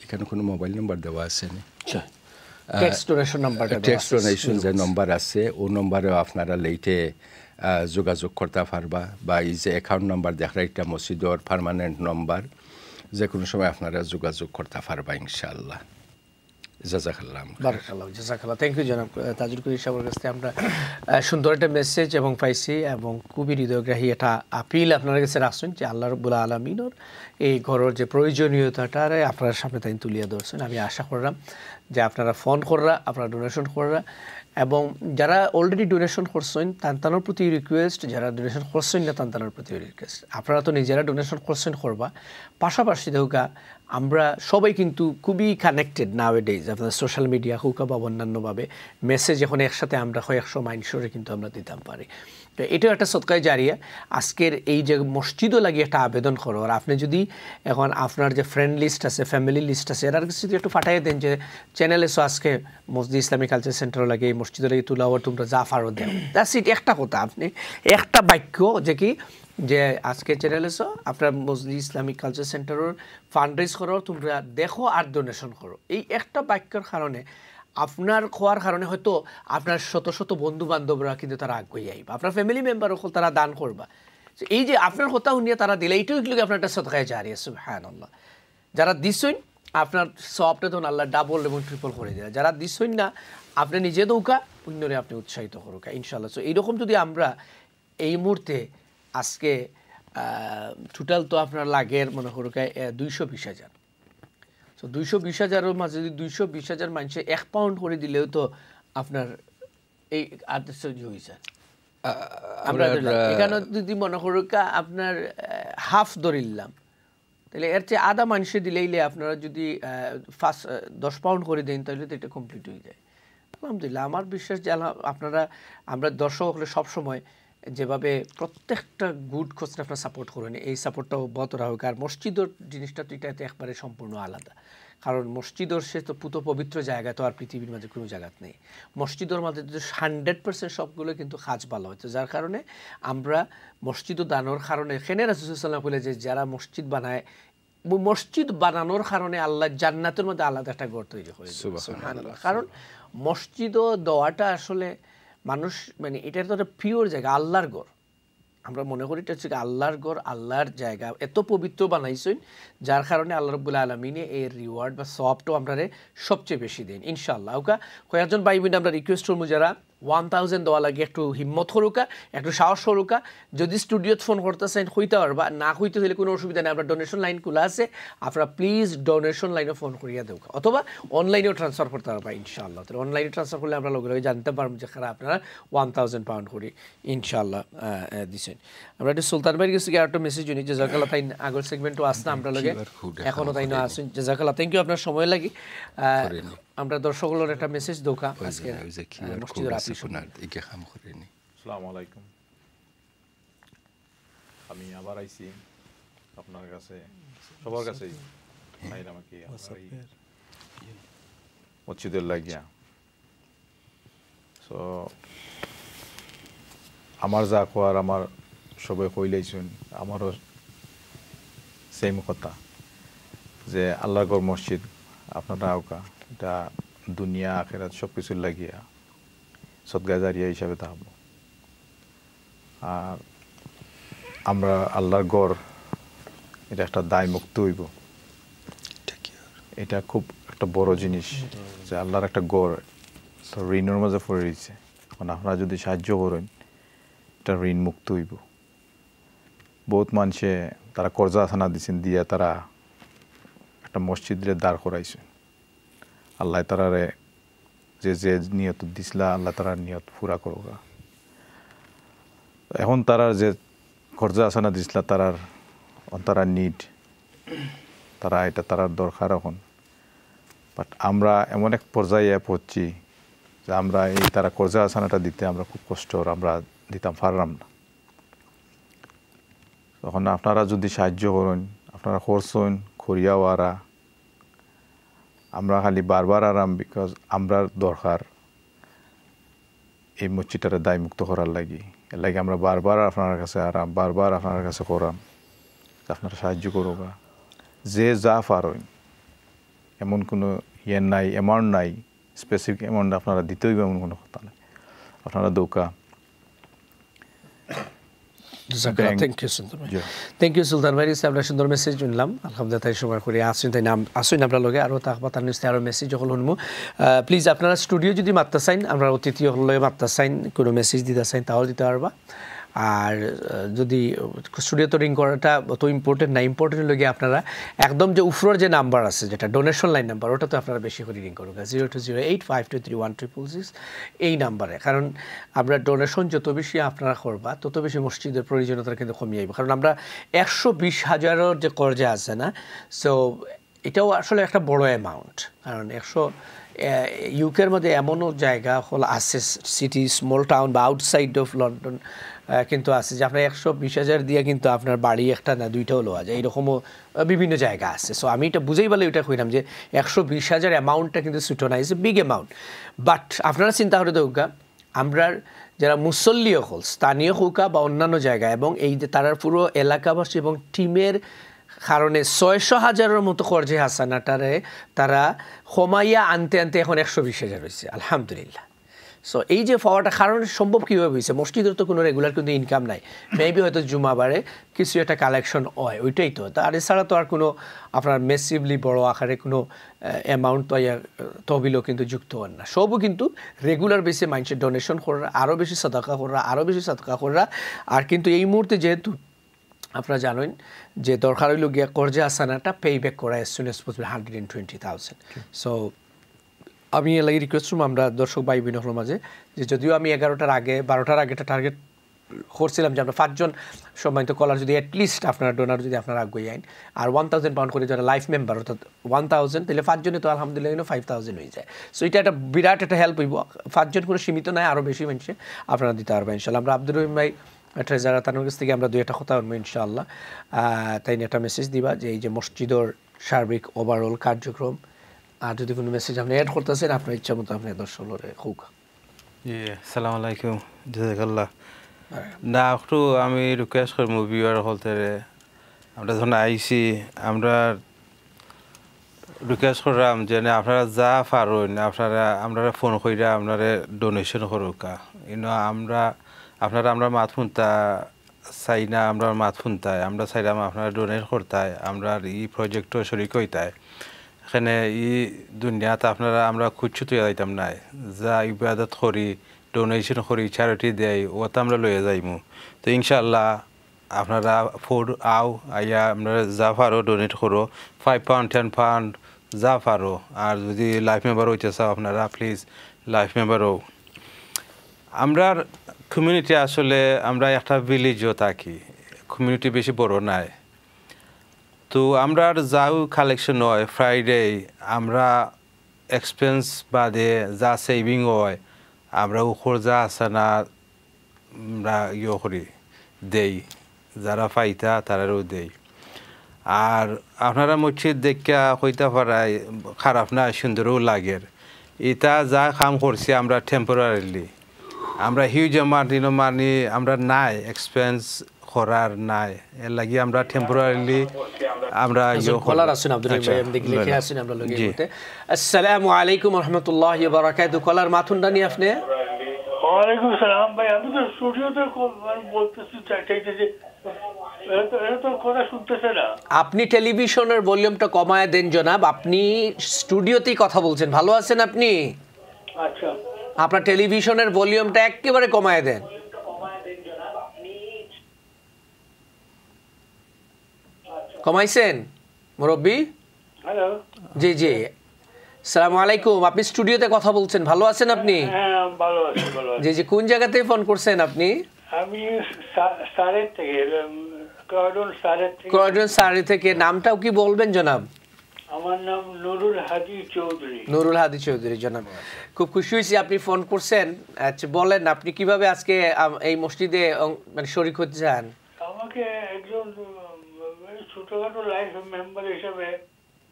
এখানে কোনো মোবাইল নাম্বার দেওয়া আছে না? টেক্সট ডোনেশন যে নম্বর আছে ও নম্বরেও আপনারা লেইটে যোগাযোগ করতে পারবা, বা এই যে অ্যাকাউন্ট নাম্বার দেখা একটা মসজিদর পার্মানেন্ট নম্বর, যে কোনো সময় আপনারা যোগাযোগ করতে পারবা ইনশাআল্লাহ। জাযাকাল্লাহ। বারাকাল্লাহ, জাযাকাল্লাহ। থ্যাংক ইউ জনাব তাজুল করিম সাহেবের কাছ থেকে আমরা সুন্দর একটা মেসেজ এবং পাইছি এবং খুবই হৃদয়গ্রাহী একটা আপিল আপনার কাছে রাখছেন যে আল্লাহ রাব্বুল আলামিনের এই ঘরের যে প্রয়োজনীয়তাটা আপনার সামনে তাই তুলিয়া ধরছেন। আমি আশা করলাম যে আপনারা ফোন কররা, আপনারা ডোনেশন কররা এবং যারা অলরেডি ডোনেশন করছেন তান্তানোর প্রতি রিকোয়েস্ট, যারা ডোনেশন করছেন না তান্তানোর প্রতি রিকোয়েস্ট, আপনারা তো নিজেরা ডোনেশন করছেন করবা, পাশাপাশি দেখা আমরা সবাই কিন্তু খুবই কানেক্টেড নাও এ ডেজ, আপনার সোশ্যাল মিডিয়া হোক বা অন্যান্যভাবে মেসেজ এখন একসাথে আমরা 100 মানুষরে কিন্তু আমরা দিতাম পারি। তো এটাও একটা সদকায়ে জারিয়া। আজকের এই যে মসজিদও লাগিয়ে একটা আবেদন করো, আর আপনি যদি এখন আপনার যে ফ্রেন্ড লিস্ট আছে, ফ্যামিলি লিস্ট আছে, এর কাছে যদি একটু ফাটাই দেন যে চ্যানেলে সো আজকে মসজিদ ইসলামিক কালচার সেন্টার লাগে এই মসজিদে লাগে তুলাও তোমরা জাফারও দেও, দ্যাটস ইট। একটা কথা, আপনি একটা বাক্য যে কি যে আজকে চ্যানেলে সো আপনার মসজিদ ইসলামিক কালচার সেন্টারের ফান্ড রেজ করো, তোমরা দেখো আর ডোনেশন করো, এই একটা বাক্যের কারণে আপনার খোয়ার কারণে হয়তো আপনার শত শত বন্ধু বান্ধবরা কিন্তু তারা আগ্রহী আইবা, আপনার ফ্যামিলি মেম্বার হল তারা দান করবা। এই যে আপনার কথা শুনিয়ে তারা দিলে এইটাও এগুলোকে আপনার একটা সদকায়ে জারিয়া। সুবহানাল্লাহ। যারা দিছেন আপনার সবটা তখন আল্লাহ ডাবল এবং ট্রিপল করে দেয়, যারা দিছেন না আপনি নিজে দৌকা অন্যরে আপনি উৎসাহিত করুকা ইনশাআল্লাহ। সো এইরকম যদি আমরা এই মুহূর্তে আজকে টোটাল তো আপনার লাগের মনে করুকা 220,000, তো 220,000-এর মাঝে যদি 220,000 মানুষে 1 পাউন্ড করে দিলেও তো আপনার এই আদর্শই হয়েছে। আমরা এখানে যদি মনে করুকা আপনার হাফ ধরিলাম, তাহলে এর চেয়ে আধা মানুষে দিলেইলে আপনারা যদি 10 পাউন্ড করে দেন তাহলে তো এটা কমপ্লিট হয়ে যায়। আলহামদুলিল্লাহ, আমার বিশ্বাস যে আপনারা আমরা দর্শক হলে সবসময় যেভাবে প্রত্যেকটা গুড কোচটা আপনারা সাপোর্ট করেন, এই সাপোর্টটাও অব্যাহত রাখুক। আর মসজিদের জিনিসটা তো এটাতে একবারে সম্পূর্ণ আলাদা, কারণ মসজিদের সে তো পুত পবিত্র জায়গা তো আর পৃথিবীর মাঝে কোনো জায়গা নেই। মসজিদের মাঝে 100% সবগুলো কিন্তু কাজ ভালো হচ্ছে, যার কারণে আমরা মসজিদ দানোর কারণে এখানে রাসূলুল্লাহ সাল্লাল্লাহু আলাইহি ওয়াসাল্লাম বলে যে যারা মসজিদ বানায়, মসজিদ বানানোর কারণে আল্লাহ জান্নাতের মধ্যে আলাদা একটা ঘর তৈরি করে দিয়েছে। সুবহানাল্লাহ। কারণ মসজিদও দেওয়াটা আসলে মানুষ মানে এটার তো একটা পিওর জায়গা, আল্লাহর ঘর। আমরা মনে করি এটা হচ্ছে আল্লাহর ঘর, আল্লাহর জায়গা, এত পবিত্র বানাইছেন যার কারণে আল্লাহ রাব্বুল আলামিনে এর রিওয়ার্ড বা সবটাও আমরা সবচেয়ে বেশি দেন ইনশাআল্লাহ। ওকা কয়েকজন ভাই বোন আমরা রিকোয়েস্ট করবো যারা 1000 দেওয়া লাগে একটু হিম্মত হরুকা, একটু সাহস হরুকা। যদি স্টুডিওতে ফোন করতেছেন হইতে পারবা, না হইতে হলে কোনো অসুবিধা নেই, আমরা ডোনেশন লাইন খোলা আছে, আপনারা প্লিজ ডোনেশন লাইনে ফোন করিয়া দেও, অথবা অনলাইনেও ট্রান্সফার করতে পারবা ইনশাআল্লাহ। তাহলে অনলাইনে ট্রান্সফার করলে আমরা লগে লগে জানতে পারবো যে খারাপ আপনারা 1000 পাউন্ড করে ইনশাআল্লাহ দিচ্ছেন। আমরা একটু সুলতান ভাইয়ের কাছে একটা মেসেজ শুনি, জাযাকাল্লাহ। তাই আগের সেগমেন্টও আসনা আমরা লগে এখনও তাই না আসেন, জাযাকাল্লাহ। থ্যাংক ইউ, আপনার সময় লাগি। আমরা দর্শকগুলোর একটা মেসেজ দোকা আজকে মসজিদের আপনি শোনার দিকে কাম করেনি। আসসালামু আলাইকুম, আমি আবার আইছি আপনার কাছে, সবার কাছেই আইলাম কি মসজিদের লাগিয়া। সো আমার যা কোয়ার আমার সবাই কইলেইছেন, আমারও সেম কথা যে আল্লাহর মসজিদ আপনারা আওকা, এটা দুনিয়া আখিরাত সব কিছু লাগিয়া সদকায়ে জারিয়া হিসাবে থাকবো। আর আমরা আল্লাহর গড়, এটা একটা দায় মুক্ত হইব, এটা খুব একটা বড় জিনিস যে আল্লাহর একটা গড় ঋণের মাঝে পড়ে রয়েছে। এখন আপনারা যদি সাহায্য করেন এটা ঋণ মুক্ত হইব। বহুত মানুষে তারা কর্জা আসানা দিচ্ছেন, দিয়া তারা একটা মসজিদের দাঁড় করাইছে। আল্লাহ তারারে যে যে নিয়ত দিছিলা আল্লাহ তারার নিয়ত পুরা করবা। এখন তারার যে কর্জা আসানা দিছিলা তারার তারা নিড, তারা এটা তারার দরকার এখন। বাট আমরা এমন এক পর্যায়ে পড়ছি যে আমরা এই তারা কর্জা আসানাটা দিতে আমরা খুব কষ্ট, আমরা দিতাম পারলাম না। তখন আপনারা যদি সাহায্য করেন, আপনারা করছেন করিয়াওয়ারা, আমরা খালি বারবার আরাম, বিকজ আমরা দরকার এই মসজিদটারে দায় মুক্ত করার লাগি, এর লাগে আমরা বারবার আপনার কাছে আরাম, বারবার আপনার কাছে করাম আপনারা সাহায্য করবা। যে যা পারেন, এমন কোনো ইয়ে নাই, অ্যামাউন্ট নাই, স্পেসিফিক অ্যামাউন্ট আপনারা দিতে হইবে এমন কোনো কথা নাই। আপনারা দৌকা থ্যাংক ইউ সুলতান ভাই থ্যাংক ইউ সুলতান ভাই আমরা সুন্দর মেসেজ শুনলাম আলহামদুলিল্লাহ তাই সময় করে আসুন তাই নাম আসুন আপনার লগে আরও তার নিশ্চয় আরও মেসেজ যখন শুনবো প্লিজ আপনারা স্টুডিও যদি মাত্রা চাইন আমরা অতিথি হলে মাত্রা চাইন কোনো মেসেজ দিতে চাইন তাও দিতে পারবা আর যদি স্টুডিওতে রিং করাটা অত ইম্পর্টেন্ট না ইম্পর্টেন্ট লগে আপনারা একদম যে উপরের যে নাম্বার আছে যেটা ডোনেশন লাইন নাম্বার ওটা তো আপনারা বেশি করে রিং করুন 0208523166 এই নাম্বারে কারণ আমরা ডোনেশন যত বেশি আপনারা করবা তত বেশি মসজিদের প্রয়োজনীয়তা কিন্তু কমিয়ে যাবে কারণ আমরা 120,000-এর যে কর্জা আছে না সো এটাও আসলে একটা বড় অ্যামাউন্ট কারণ 100 ইউকের মধ্যে এমনও জায়গা হল আছে সিটি স্মল টাউন বা আউটসাইড অফ লন্ডন কিন্তু আছে যে আপনার 120,000 দিয়ে কিন্তু আপনার বাড়ি একটা না দুইটাও লওয়া যায় এরকমও বিভিন্ন জায়গা আছে সো আমি এটা বুঝেই বলে এটা কইলাম যে 120,000 অ্যামাউন্টটা কিন্তু ছোটো না is a big amount but আপনারা চিন্তা করে দৌকা আমরা যারা মুসল্লি হল স্থানীয় হৌকা বা অন্যান্য জায়গা এবং এই যে তারা পুরো এলাকাবাসী এবং টিমের কারণে 600,000-এর মতো খরচে হাসানাটারে তারা কমাইয়া আনতে আনতে এখন 120,000 হয়েছে আলহামদুলিল্লাহ সো এই যে পাওয়াটা কারণ সম্ভব কীভাবে হয়েছে মসজিদের তো কোনো রেগুলার কিন্তু ইনকাম নাই মেবি হয়তো জুমাবারে কিছু একটা কালেকশন হয় ওইটাই তো আর এছাড়া তো আর কোনো আপনার মেসিভলি বড় আকারে কোনো অ্যামাউন্ট তো তহবিলও কিন্তু যুক্ত হন না সবও কিন্তু রেগুলার বেসে মানুষের ডোনেশন করা আরও বেশি সাদাকা করা আর কিন্তু এই মুহূর্তে যেহেতু আপনারা জানেন যে দরকার হইল গিয়া কর্জা আসানাটা পে ব্যাক করা as soon as possible 120,000 so আমি এর লাগি রিকোয়েস্ট করব আমরা দর্শক ভাই বোনের মাঝে যে যদিও আমি 11টার আগে 12টার আগে একটা টার্গেট করছিলাম যে আমরা 5 জন সম্মানিত কলার যদি অ্যাটলিস্ট আপনারা ডোনার যদি আপনারা আগে আইন আর 1,000 পাউন্ড করে যারা লাইফ মেম্বার অর্থাৎ 1,000 তাহলে 5 জনে তো আলহামদুলিল্লাহ 5,000 হয়ে যায় সো এটা একটা বিরাট একটা হেল্প হইব 5 জন করে সীমিত নয় আরও বেশি মানুষে আপনারা দিতে পারবেন ইনশাআল্লাহ আমরা আব্দুর রহিম ভাই ট্রেজারার তার কাছ থেকে আমরা দুই একটা কথা বলবো ইনশাআল্লাহ তাই নিয়ে একটা মেসেজ দিবা যে এই যে মসজিদের সার্বিক ওভারঅল কার্যক্রম আর যদি কোনো মেসেজ আপনি অ্যাড করতেছেন আপনার ইচ্ছা মতো আপনি দর্শকরে হোক জি আসসালামু আলাইকুম জাযাকাল্লাহ না একটু আমি রিকোয়েস্ট করব ভিউয়ার হলতে আমরা যখন আইসি আমরা রিকোয়েস্ট করলাম যে আপনারা যা পারেন আপনারা আমরা ফোন কইরা আপনারা ডোনেশন করুকা আমরা মাত শুনতা চাই না আমরা মাত শুনতাই আমরা চাইলাম আপনারা ডোনেট করতাই আমরা এই প্রজেক্টও শরিক হইতাই এখানে এই দুনিয়াতে আপনারা আমরা খুঁজছু তুই যাইতাম নাই যা ইবাদত করি ডোনেশন করি চ্যারিটি দেয় ওটা আমরা লয়ে যাইমু তো ইনশাআল্লাহ আপনারা আইয়া আমরা যা পারো ডোনেট করো 5 পাউন্ড 10 পাউন্ড যা পারো আর যদি লাইফ মেম্বার হইতে চাও আপনারা প্লিজ লাইফ মেম্বারও আমরা কমিউনিটি আসলে আমরা একটা ভিলেজও থাকি কমিউনিটি বেশি বড় নাই তো আমরা যাও কালেকশন হয় ফ্রাইডে আমরা এক্সপেন্স বাদে যা সেভিং হয় আমরা উপর যা আছে না আমরা করি দেই যারা পাইতা তারাও দেই আর আপনারা মসজিদ দেখা হইতে পারায় খারাপ না সুন্দরও লাগে এটা যা কাম করছি আমরা টেম্পোরারিলি আমরা হিউজ মানি আমরা নাই এক্সপেন্স করার নাই এর লাগি আমরা টেম্পোরারিলি আমরা কলার আছেন আব্দুল রহিম ভাই আমি লিখে আছেন আমরা লগে করতে আসসালামু আলাইকুম ওয়া রাহমাতুল্লাহি ওয়া বারাকাতুহু কলার মাথুনডা নি আপনি ওয়া আলাইকুম সালাম ভাই আমি তো স্টুডিওতে বলতেছি চাইতে যে এটা কথা শুনতেছে না আপনি টেলিভিশনের ভলিউমটা কমায় দেন জনাব আপনি স্টুডিওতেই কথা বলছেন ভালো আছেন আপনি আচ্ছা আপনার টেলিভিশনের ভলিউমটা একেবারে কমায় দেন কমাইছেন মুরব্বি হ্যালো জি জি আসসালামু আলাইকুম আপনি স্টুডিওতে কথা বলছেন ভালো আছেন আপনি হ্যাঁ ভালো আছি জি জি কোন জায়গা থেকে ফোন করছেন আপনি আমি সারে থেকে ক্রয়ডন সারে থেকে নামটাও কি বলবেন জনাব আমার নাম নুরুল হাদি চৌধুরী নুরুল হাদি চৌধুরী জনাব খুব খুশি হয়েছি আপনি ফোন করছেন আচ্ছা বলেন আপনি কিভাবে আজকে এই মসজিদে মানে শরীক হতে চান আমাকে একজন ছোটখাটো লাইফ মেম্বার হিসেবে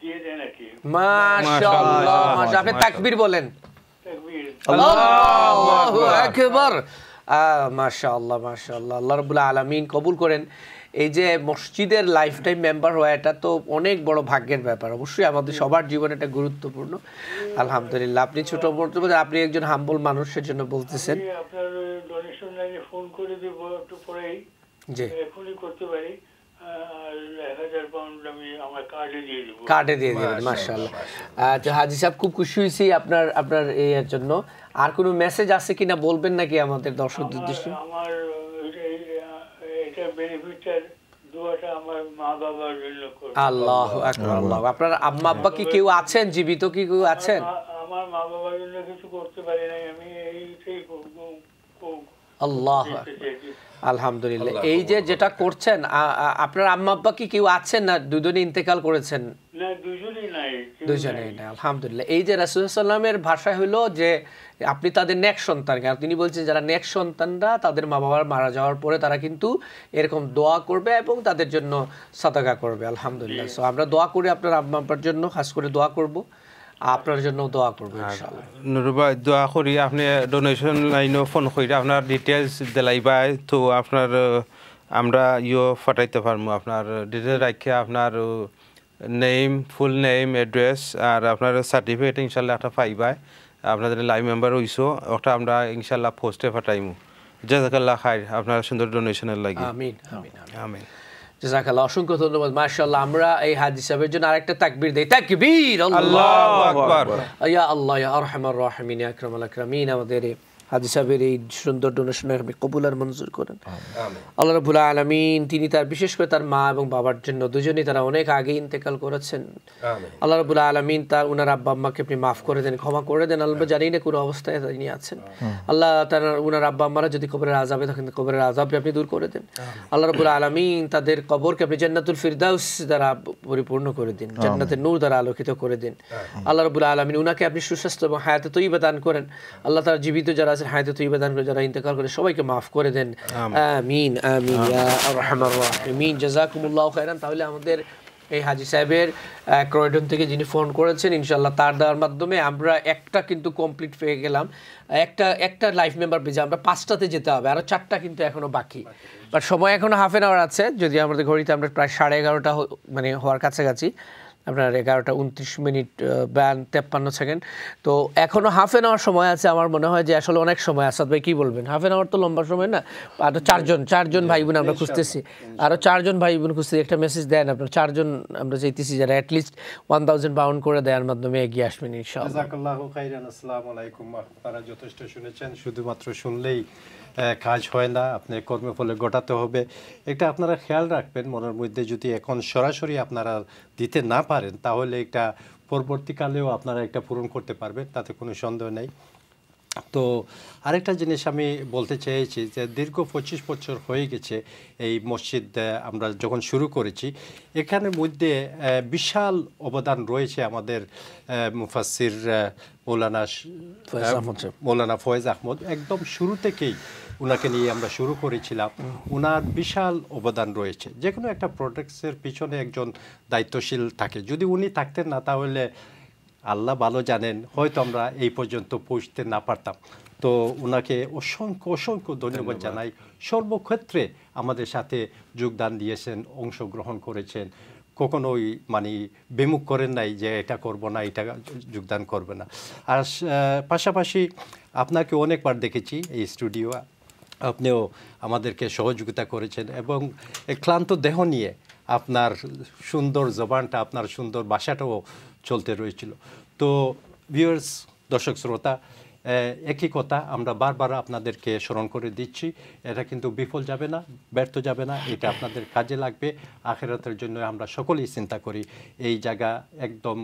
দিয়ে দেন নাকি মাশাআল্লাহ মাশাআল্লাহ আপনি তাকবীর বলেন তাকবীর আল্লাহু আকবার মাশাআল্লাহ মাশাআল্লাহ আল্লাহ রাব্বুল আলামিন কবুল করেন এই যে মসজিদের লাইফ টাইম মেম্বার হওয়া এটা তো অনেক বড় ভাগ্যের ব্যাপার অবশ্যই আমাদের সবার জীবনে এটা গুরুত্বপূর্ণ আলহামদুলিল্লাহ আপনি ছোট বলতে আপনি একজন হাম্বল মানুষের জন্য বলতেছেন আপনার ডোনেশন লাইনে ফোন করে দেব একটু পরেই এখনই করতে পারি, আর 1000 পাউন্ড আমি আমার কার্ডে দিয়ে দেবো। কার্ডে দিয়ে দেবেন, মাশাআল্লাহ। তো হাজি সাহেব খুব খুশি হয়েছি আপনার এর জন্য। আর কোনো মেসেজ আছে কিনা বলবেন নাকি আমাদের দর্শকদের উদ্দেশ্যে? আমার এটা বেনিফিটের দোয়াটা আমার মা বাবার জন্য করব। আল্লাহু আকবার, আল্লাহ। আপনার আম্মা আব্বা কি কেউ আছেন, জীবিত কি কেউ আছেন? আমার মা বাবার জন্য কিছু করতে পারি নাই, আমি এইটাই করব। আল্লাহু আকবার, আলহামদুলিল্লাহ। এই যে যেটা করছেন, আপনার আম্মা আব্বা কি কেউ আছেন না দুজনে ইন্তেকাল করেছেন? না, দুজনেই নাই। দুজনেই নাই, আলহামদুলিল্লাহ। এই যে রাসূল সাল্লাল্লাহু আলাইহি ওয়াসাল্লামের ভাষা হলো যে আপনি তাদের নেক সন্তান, কারণ তিনি বলছেন যারা নেক সন্তানরা তাদের মা বাবার মারা যাওয়ার পরে তারা কিন্তু এরকম দোয়া করবে এবং তাদের জন্য সাদাকা করবে, আলহামদুলিল্লাহ। সো আমরা দোয়া করি আপনার আম্মা আব্বার জন্য, খাস করে দোয়া করব, আপনার জন্য দোয়া করব ইনশাআল্লাহ। নুরুবা দোয়া করি আপনি ডোনেশন লাইনও ফোন করে আপনার ডিটেলস দিলাইবাই, তো আপনার আমরা ফাটাইতে পারবো। আপনার ডিটেলস রাখে আপনার নেম, ফুল নেম, অ্যাড্রেস আর আপনার সার্টিফিকেট ইনশাল্লাহ একটা পাইবাই। আপনাদের লাইভ মেম্বার হইছো ওটা আমরা ইনশাল্লাহ পোস্টে পাঠাইমু। জাযাকাল্লাহ খাইর আপনার সুন্দর ডোনেশনের লাগি। আমিন আমিন আমিন। জাযাকাল্লাহ, অসংখ্য ধন্যবাদ। মাশাআল্লাহ, আমরা এই হাজি সাহেবের জন্য আরেকটা তাকবীর দেই। তাকবীর, আল্লাহু আকবার। ইয়া আল্লাহ ইয়া আরহামার রাহিমিন ইয়া আকরামাল আকরামিন। আমাদের হাজি সাহেবের এই সুন্দর ডোনেশন আপনি কবুল আর মঞ্জুর করেন। আল্লাহ রাব্বুল আলামিন তিনি তার বিশেষ করে তার মা এবং বাবার জন্য দুজনেই তারা অনেক আগে ইন্তেকাল করেছেন। আল্লাহ রাব্বুল আলামিন তার উনার আব্বা আম্মাকে আপনি মাফ করে দেন, ক্ষমা করে দেন। আল্লাহ জানি না কোন অবস্থায় তিনি আছেন। আল্লাহ তার উনার আব্বা আম্মারা যদি কবরের আযাবে থাকেন, কবরের আযাব আপনি দূর করে দেন। আল্লাহ রাব্বুল আলামিন তাদের কবরকে আপনি জান্নাতুল ফিরদাউস দ্বারা পরিপূর্ণ করে দিন, জান্নাতের নূর দ্বারা আলোকিত করে দিন। আল্লাহ রাব্বুল আলামিন উনাকে আপনি সুস্বাস্থ্য এবং হায়াতে তৈয়বা দান করেন। আল্লাহ তার জীবিত যারা হায়াতে তৈয়বা দান করে, যারা ইন্তেকাল করে সবাইকে মাফ করে দেন। আমিন আমিন ইয়া আরহামার রাহিমিন। জাযাকুমুল্লাহু খাইরান। তাহলে আমাদের এই হাজি সাহেবের ক্রয়ডন থেকে যিনি ফোন করেছেন, ইনশাআল্লাহ তার দেওয়ার মাধ্যমে আমরা একটা কিন্তু কমপ্লিট পেয়ে গেলাম। একটা লাইফ মেম্বার পেয়েছি, আমরা 5টাতে যেতে হবে, আরও 4টা কিন্তু এখনো বাকি। বাট সময় এখনো হাফ এন আওয়ার আছে, যদি আমাদের ঘড়িতে আমরা প্রায় 11:30 মানে হওয়ার কাছাকাছি, আপনার 11:29 53 তো এখনো হাফ এন আওয়ার সময় আছে। আমার মনে হয় যে আসলে অনেক সময়। আসাদ ভাই কি বলবেন? হাফ এন আওয়ার তো লম্বা সময় না। আরো চারজন ভাই বোন আমরা খুঁজতেছি, আরো 4জন ভাই বোন খুঁজতেছি। একটা মেসেজ দেন আপনার, 4জন আমরা চাইতেছি যারা অ্যাটলিস্ট 1000 পাউন্ড করে দেওয়ার মাধ্যমে এগিয়ে আসবেন ইনশাআল্লাহ। জাযাকাল্লাহু খাইরান। আসসালামু আলাইকুম। আপনারা যথেষ্ট শুনেছেন, শুধুমাত্র শুনলেই কাজ হয় না, আপনি কর্মফলে ঘটাতে হবে। এটা আপনারা খেয়াল রাখবেন মনের মধ্যে, যদি এখন সরাসরি আপনারা দিতে না পারেন তাহলে এটা পরবর্তীকালেও আপনারা এটা পূরণ করতে পারবেন, তাতে কোনো সন্দেহ নেই। তো আরেকটা জিনিস আমি বলতে চেয়েছি যে দীর্ঘ 25 বছর হয়ে গেছে এই মসজিদ আমরা যখন শুরু করেছি। এখানের মধ্যে বিশাল অবদান রয়েছে আমাদের মুফাসসির মৌলানা ফয়েজ আহমদ। একদম শুরু থেকেই ওনাকে নিয়ে আমরা শুরু করেছিলাম। ওনার বিশাল অবদান রয়েছে। যে কোনো একটা প্রোডাক্টসের পিছনে একজন দায়িত্বশীল থাকে, যদি উনি থাকতেন না তাহলে আল্লাহ ভালো জানেন হয়তো আমরা এই পর্যন্ত পৌঁছতে না পারতাম। তো ওনাকে অসংখ্য ধন্যবাদ জানাই। সর্বক্ষেত্রে আমাদের সাথে যোগদান দিয়েছেন, অংশগ্রহণ করেছেন, কখনোই মানে বিমুখ করেন নাই যে এটা করব না, এটা যোগদান করবে না। আর পাশাপাশি আপনাকে অনেকবার দেখেছি এই স্টুডিও, আপনিও আমাদেরকে সহযোগিতা করেছেন এবং ক্লান্ত দেহ নিয়ে আপনার সুন্দর জবানটা, আপনার সুন্দর ভাষাটাও চলতে রয়েছিল। তো ভিউয়ার্স, দর্শক শ্রোতা, একই কথা আমরা বারবার আপনাদেরকে স্মরণ করে দিচ্ছি, এটা কিন্তু বিফল যাবে না, ব্যর্থ যাবে না, এটা আপনাদের কাজে লাগবে। আখিরাতের জন্য আমরা সকলেই চিন্তা করি। এই জায়গা একদম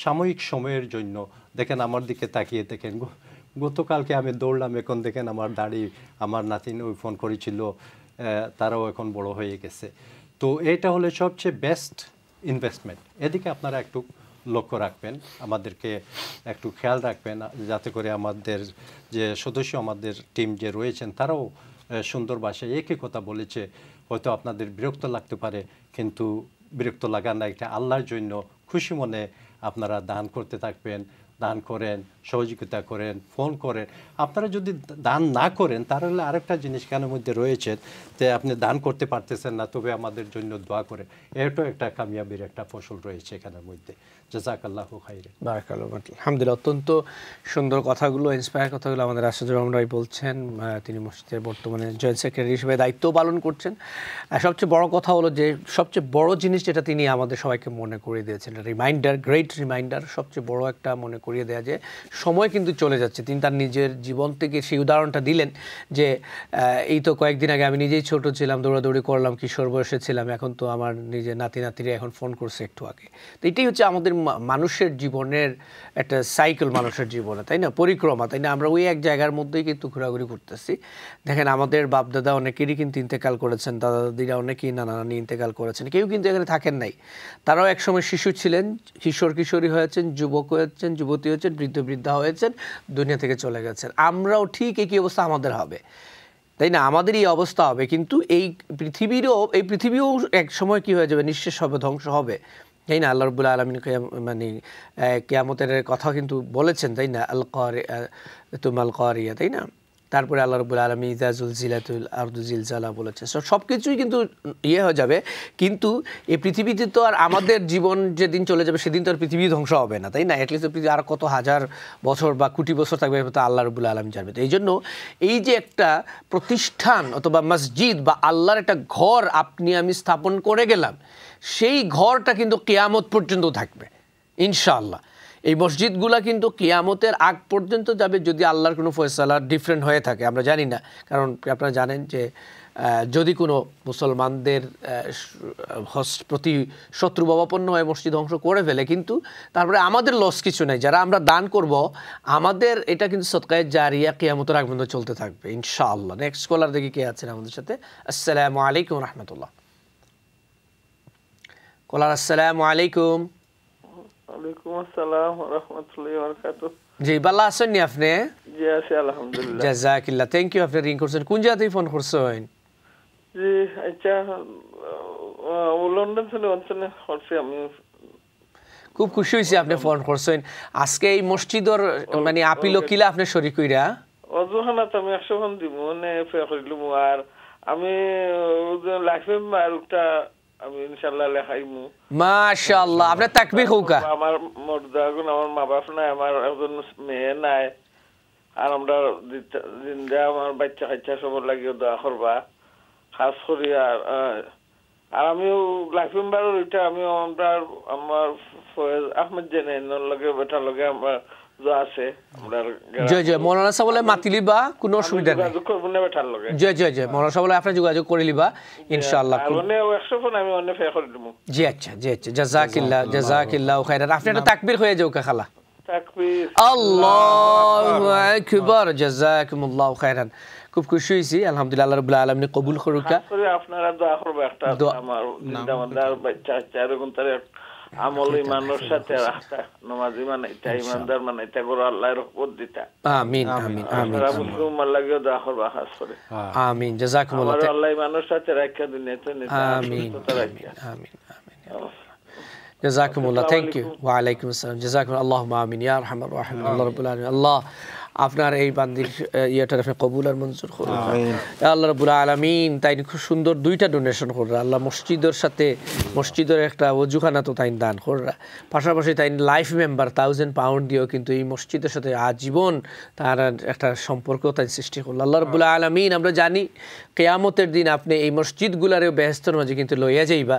সাময়িক সময়ের জন্য। দেখেন আমার দিকে তাকিয়ে দেখেন, গতকালকে আমি দৌড়লাম, এখন দেখেন আমার দাড়ি, আমার নাতিন ওই ফোন করেছিল, তারাও এখন বড় হয়ে গেছে। তো এটা হলো সবচেয়ে বেস্ট ইনভেস্টমেন্ট। এদিকে আপনারা একটু লক্ষ্য রাখবেন, আমাদেরকে একটু খেয়াল রাখবেন, যাতে করে আমাদের যে সদস্য, আমাদের টিম যে রয়েছেন তারাও সুন্দর ভাষায় একই কথা বলেছে। হয়তো আপনাদের বিরক্ত লাগতে পারে, কিন্তু বিরক্ত লাগার না, এটা আল্লাহর জন্য খুশি মনে আপনারা দান করতে থাকবেন, দান করেন, সহযোগিতা করেন, ফোন করেন। আপনারা যদি দান না করেন তাহলে আরেকটা জিনিস কেনের মধ্যে রয়েছে যে আপনি দান করতে পারতেছেন না, তবে আমাদের জন্য দোয়া করেন। এটাও একটা কামিয়াবির একটা ফসল রয়েছে এখানের মধ্যে। জাযাকাল্লাহু খাইরান। বারাকাল্লাহু ফিক। আলহামদুলিল্লাহ, অত্যন্ত সুন্দর কথাগুলো, ইন্সপায়ার কথাগুলো আমাদের আশরাফুর রহমান ভাই বলছেন। তিনি মসজিদের বর্তমানে জয়েন্ট সেক্রেটারি হিসেবে দায়িত্ব পালন করছেন। সবচেয়ে বড় কথা হলো যে সবচেয়ে বড় জিনিস যেটা তিনি আমাদের সবাইকে মনে করিয়ে দিয়েছেন, রিমাইন্ডার, গ্রেট রিমাইন্ডার, সবচেয়ে বড় একটা মনে করিয়ে দেয়া যে সময় কিন্তু চলে যাচ্ছে। তিনি তার নিজের জীবন থেকে সেই উদাহরণটা দিলেন যে এই তো কয়েকদিন আগে আমি নিজেই ছোট ছিলাম, দৌড়াদৌড়ি করলাম, কিশোর বয়সে ছিলাম, এখন তো আমার নিজের নাতি নাতিরা এখন ফোন করছে একটু আগে। তো এটাই হচ্ছে আমাদের মানুষের জীবনের একটা সাইকেল, মানুষের জীবনে, তাই না, পরিক্রমা, তাই না। আমরা ওই এক জায়গার মধ্যেই কিন্তু ঘোরাঘুরি করতেছি। দেখেন আমাদের বাপদাদা অনেকেরই কিন্তু ইন্তেকাল করেছেন, দাদা দাদিরা অনেকেই, নানা নানি ইন্তেকাল করেছেন, কেউ কিন্তু এখানে থাকেন নাই। তারাও একসময় শিশু ছিলেন, কিশোর কিশোরী হয়েছেন, যুবক হয়েছেন, যুবতী হয়েছেন, বৃদ্ধ বৃদ্ধা হয়েছেন, দুনিয়া থেকে চলে গেছেন। আমরাও ঠিক একই অবস্থা আমাদের হবে, তাই না, আমাদের এই অবস্থা হবে। কিন্তু এই পৃথিবীও এক সময় কি হয়ে যাবে, নিঃশেষ হবে, ধ্বংস হবে, তাই না। আল্লাহ রাব্বুল আলামিন মানে কিয়ামতের কথা কিন্তু বলেছেন, তাই না, আল কারিয়া, তাই না। তারপরে আল্লাহ রাব্বুল আলামিন ইযা যুলজিলাতুল আরদু জিলজালা বলেছে। সব কিছুই কিন্তু হয়ে যাবে, কিন্তু এই পৃথিবীতে তো আর আমাদের জীবন যেদিন চলে যাবে সেদিন তো আর পৃথিবী ধ্বংস হবে না, তাই না। অ্যাটলিস্ট পৃথিবী আর কত হাজার বছর বা কোটি বছর থাকবে, তা আল্লাহ রাব্বুল আলামিন জানবে। তো এই জন্য এই যে একটা প্রতিষ্ঠান অথবা মসজিদ বা আল্লাহর একটা ঘর আপনি আমি স্থাপন করে গেলাম, সেই ঘরটা কিন্তু কিয়ামত পর্যন্ত থাকবে ইনশাআল্লাহ। এই মসজিদগুলা কিন্তু কিয়ামতের আগ পর্যন্ত যাবে, যদি আল্লাহর কোনো ফয়সালা ডিফারেন্ট হয়ে থাকে। আমরা জানি না, কারণ আপনারা জানেন যে যদি কোনো মুসলমানদের প্রতি শত্রুভাবাপন্ন হয়ে মসজিদ ধ্বংস করে ফেলে, কিন্তু তারপরে আমাদের লস কিছু নাই, যারা আমরা দান করব আমাদের এটা কিন্তু সদকায়ে জারিয়া কিয়ামতের আগ পর্যন্ত চলতে থাকবে ইনশাআল্লাহ। নেক্সট কলার দেখি কে আছেন আমাদের সাথে। আসসালামু আলাইকুম রাহমাতুল্লাহ। কলার আসসালামু আলাইকুম। ওয়ালাইকুম আসসালাম ওয়া রাহমাতুল্লাহি ওয়া বারাকাতুহু। জি, ভালো আছেন নি আপনি? জি আছি আলহামদুলিল্লাহ। জাযাকাল্লাহ, থ্যাংক ইউ। আপনি রিং করছেন, কোন জায়গা থেকে ফোন করছেন? জি আচ্ছা, লন্ডন থেকে অঞ্চলে করছি আমি। খুব খুশি হইছি আপনি ফোন করছেন। আজকে এই মসজিদের মানে আপিল কিলা আপনি শরীক কইরা অজুহানাত আমি 100 ফোন দিব মানে ফে করিলুম। আর আমি লাইফে মারুটা আমি ইনশাআল্লাহ লেখাইমু। মাশাআল্লাহ, আপনি তাকবীর হোকা। আমার মর্দাগুন, আমার মা বাপ নাই, আমার একজন মেয়ে নাই, আর আমরা জিন্দা আমার বাচ্চা কাচ্চা সবার লাগিয়ে দোয়া করবা খাস করি। আর আমিও লাইফ মেম্বার এটা আমি আমার ফয়েজ আহমেদ জেনের লগে বেটার লগে আমার আছে। আমরা জয় জয় মৌলানা সাহেব বলে মাতিলিবা, কোনো অসুবিধা নেই। যোগাযোগ করব না বেটার লগে। জয় জয় জয় মৌলানা সাহেব বলে আপনি যোগাযোগ করে লিবা ইনশাআল্লাহ। আর মানে 100 ফোন আমি অন্য ফে করে দেব। জি আচ্ছা, জি আচ্ছা, জাযাকাল্লাহ জাযাকাল্লাহ খাইরান। আপনি একটা তাকবীর হয়ে যাও কা খালা। তাকবীর, আল্লাহু আকবার, জাযাকুমুল্লাহু খাইরান। খুব খুশি হইছি আলহামদুলিল্লাহ। আল্লাহ রাব্বুল আলামিন কবুল করুক। আপনারা দোয়া করবে একটা আমার জিন্দামাদার বাচ্চা এরকম তার আমল ইমানের সাথে রাখতা, নামাজি মানে এটা ইমানদার মানে এটা করে আল্লাহর রহমত দিতা। আমিন আমিন আমিন। মুসলিম আল্লাহকে দোয়া করবে খাস করে। আমিন, জাযাকুমুল্লাহ। আল্লাহ ইমানের সাথে রাখা দুনিয়াতে নিতে। আমিন আমিন আমিন আমিন। জাযাকুমুল্লাহ, থ্যাংক ইউ। ওয়া আলাইকুম আসসালাম। জাযাকুমুল্লাহ, আল্লাহুম্মা আমিন ইয়া আরহামার রাহিমিন। আল্লাহ রাব্বুল আলামিন আল্লাহ আপনার এই বান্দির ইয়েটা আপনি কবুল আর মঞ্জুর করুন আল্লাহ রাব্বুল আলামিন। তাই খুব সুন্দর দুইটা ডোনেশন কররা আল্লাহ, মসজিদের সাথে মসজিদের একটা ওযুখানা তো তাই দান কররা, পাশাপাশি তাই লাইফ মেম্বার 1000 পাউন্ড দিয়েও কিন্তু এই মসজিদের সাথে আজীবন তার একটা সম্পর্ক তাই সৃষ্টি করলো আল্লাহ রাব্বুল আলামিন। আমরা জানি কিয়ামতের দিন আপনি এই মসজিদগুলারেও বেহেশতের মাঝে কিন্তু লইয়া যাইবা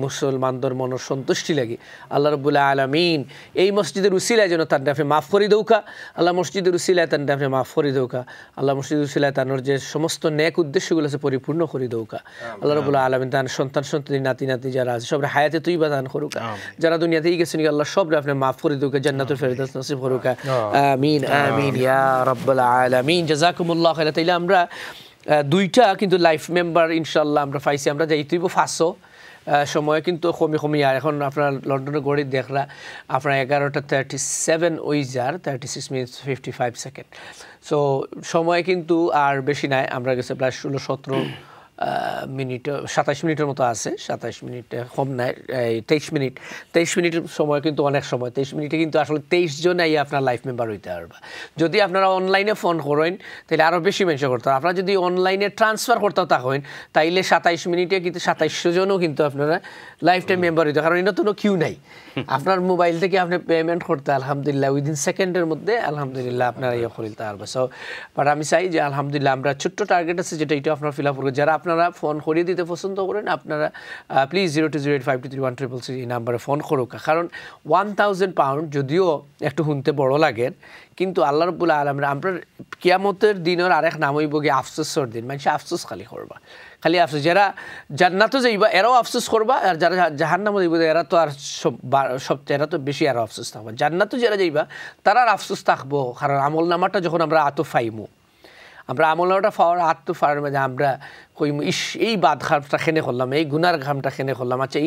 মুসলমানদের মনের সন্তুষ্টি লাগি। আল্লাহ রাব্বুল আলামিন এই মসজিদের উসিলায় যেন তার আপনি মাফ করে দৌকা। আল্লাহ মসজিদের উসিলায় তার আপনি মাফ করে দৌকা। আল্লাহ মসজিদের উসিলায় তার যে সমস্ত নেক উদ্দেশ্যগুলো আছে পরিপূর্ণ করে দৌকা। আল্লাহ রাব্বুল আলামিন তার সন্তান সন্ততি নাতি নাতি যারা আছে সব হায়াতে তুইবা দান করুকা, যারা দুনিয়াতেই গেছেন আল্লাহ সবরে আপনি মাফ করে দৌকা, জান্নাতুল ফেরদাউস নসিব করুকা। আমিন আমিন ইয়া রাব্বুল আলামিন। জাযাকুমুল্লাহ খাইরা। তাইলে আমরা দুইটা কিন্তু লাইফ মেম্বার ইনশাআল্লাহ আমরা পাইছি। আমরা যাইতেইব 500 সময় কিন্তু কমি আর এখন আপনার লন্ডনের গড়ি দেখরা আপনার 11:37 ওইজার 36 মিনিটস 55 সেকেন্ড। সো সময় কিন্তু আর বেশি নাই, আমরা গেছে প্রায় 16-17 মিনিট 27 মিনিটের মতো আছে, 27 মিনিটে কম নাই, 23 মিনিটের সময় কিন্তু অনেক সময়, 23 মিনিটে কিন্তু আসলে 23 জন এই আপনার লাইফ মেম্বার হইতে পারবা। যদি আপনারা অনলাইনে ফোন করেন তাহলে আরও বেশি মেনশন করতে হবে। আপনারা যদি অনলাইনে ট্রান্সফার করতেও থাকেন তাইলে 27 মিনিটে কিন্তু 2700 জনও কিন্তু আপনারা লাইফ টাইম মেম্বার হইতে, কারণ এটা তো কিউ নাই। আপনার মোবাইল থেকে আপনি পেমেন্ট করতে আলহামদুলিল্লাহ উইদিন সেকেন্ডের মধ্যে আলহামদুলিল্লাহ আপনারা ইয়ে করিতে পারবে। সো বাট আমি চাই যে আলহামদুলিল্লাহ আমরা ছোট্ট টার্গেট আছে যেটা এটা আপনারা ফিল আপ করবেন। যারা আপনারা ফোন করিয়ে দিতে পছন্দ করেন আপনারা প্লিজ 0208523133 এই নাম্বারে ফোন করুক, কারণ 1000 পাউন্ড যদিও একটু শুনতে বড় লাগে কিন্তু আল্লাহ রাব্বুল আলামিন আমরা কিয়ামতের দিনের আরেক নাম হইব গিয়ে আফসোসের দিন। মানুষ আফসোস খালি করবা, খালি আফসোস। যারা জান্নাতও যাইবা এরাও আফসোস করবা, আর যারা জাহান্নামে যাইবা এরা তো আর সব এরা তো বেশি আরও আফসোস থাকবা। জান্নাতও যারা যাইবা তারা আর আফসোস থাকবো, কারণ আমল নামাটা যখন আমরা আতো ফাইমু, আমরা আমল নামাটা পাওয়ার আত্ম ফার মাঝে আমরা কইম ইস এই বাদ ঘামটা খেনে করলাম, এই গুনার ঘামটা খেনে করলাম, আচ্ছা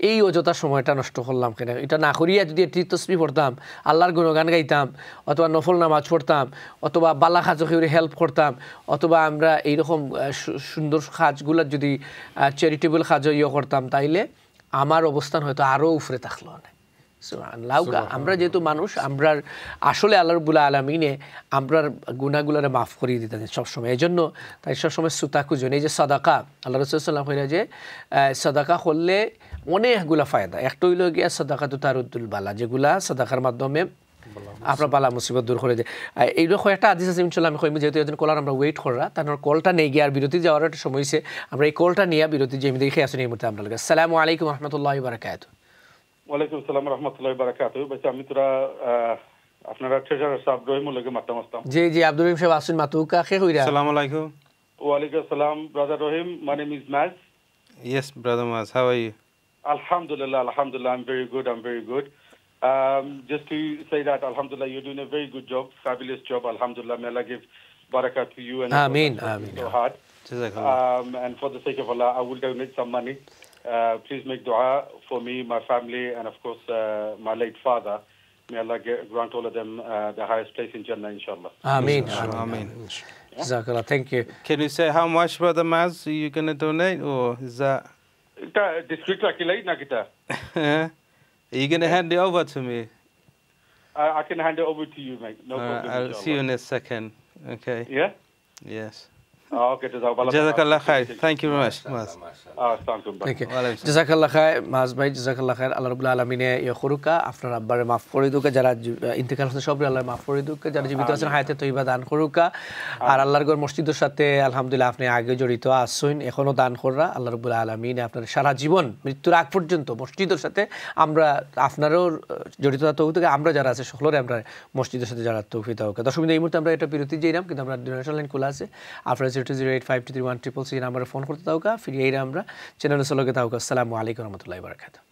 এই অযথা সময়টা নষ্ট করলাম কেন, এটা না করিয়া যদি একটি তসবিহ পড়তাম, আল্লাহর গুণগান গাইতাম, অথবা নফল নামাজ পড়তাম, অথবা বালা কাজকে হেল্প করতাম, অথবা আমরা এইরকম সুন্দর কাজগুলো যদি চ্যারিটেবল কাজও ইয়ে করতাম, তাইলে আমার অবস্থান হয়তো আরও উফরে থাকলো না। আমরা যেহেতু মানুষ, আমরা আসলে আল্লাহ রাব্বুল আলামিনে আমরার গুনাহগুলোরে মাফ করিয়ে দিতেন সবসময়। এই জন্য তাই সবসময় সুতা খুঁজুন। এই যে সাদাকা, আল্লাহ রাসূল সাল্লাল্লাহু আলাইহি ওয়াসাল্লাম যে সাদাকা করলে অনেকগুলা ফায়দা। একটা হইল গিয়া সাদাকা তো তারুদ্দুল বালা, যেগুলা সাদাকার মাধ্যমে আপনার বালা মুসিবত দূর করে দেয়। এইরকম একটা হাদিস আছে ইনশাআল্লাহ আমি কইম, যেহেতু একজন কলার আমরা ওয়েট করা, তার কলটা নেই গিয়ে আর বিরতি যাওয়ার একটা সময় হয়েছে, আমরা এই কলটা নিয়ে বিরতি যে আমি দেখে আসুন এই মুহূর্তে আমরা। আসসালামু আলাইকুম রহমতুল্লাহি ওয়া বারাকাতুহু। ওয়ালাইকুম আসসালাম রাহমাতুল্লাহি ওয়া বারাকাতুহু। ভাই আমি তোরা আপনারা ট্রেজারার সাহেব রহিমুল লগে মাতাম আসতাম। জি জি আব্দুল রহিম সাহেব আসুন মাতুকা কে কইরা। আসসালামু আলাইকুম। ওয়ালাইকুম আসসালাম brother Rahim, my name is Maz. Yes brother Maz, how are you? Alhamdulillah, I'm very good. Just to say that alhamdulillah you're doing a very good job, fabulous job, alhamdulillah. May Allah give barakah to you and Ameen. So hard. And for the sake of Allah I will donate some money. Please make dua for me, my family, and of course my late father. May Allah grant all of them the highest place in Jannah, inshallah. Ameen. Amen. Jazakallah, thank you. Can you say how much brother Maz are you going to donate, or is that discreet akilai na kita? Are you going to hand it over to me? I can hand it over to you, mate. No problem. I'll see you in a second. Okay. Yeah? Yes. Okay, Jazakallah khair. Thank you very much, Maz. Thank you. Jazakallah khair, Maz bhai, jazakallah khair. Allah Rabbul Alamine ইয়ে করুকা, আপনার আব্বারে মাফ করে দুকা, যারা ইন্তেকাল হয়েছে সবরে আল্লাহ মাফ করে দুকা, যারা জীবিত আছেন হায়াতে তৈবা দান করুকা। আর আল্লাহর ঘর মসজিদের সাথে আলহামদুলিল্লাহ আপনি আগে জড়িত আসুন, এখনো দান কররা। আল্লাহ রাব্বুল আলামিন আপনার সারা জীবন মৃত্যুর আগ পর্যন্ত মসজিদের সাথে আমরা আপনারও জড়িত তৌফিক, আমরা যারা আছে সকলের আমরা মসজিদের সাথে যারা তৌফিক দাও। দর্শক এই মুহূর্তে আমরা এটা বিরতি যাইলাম, কিন্তু আমরা ডোনেশন লাইন খোলা আছে, আপনারা 0208523133 নাম্বারে ফোন করতে দাও, ফিরে এই আমরা চ্যানেলের সলগে দাও। আসসালামু আলাইকুম রহমতুল্লাহি ওয়া বারাকাতুহু।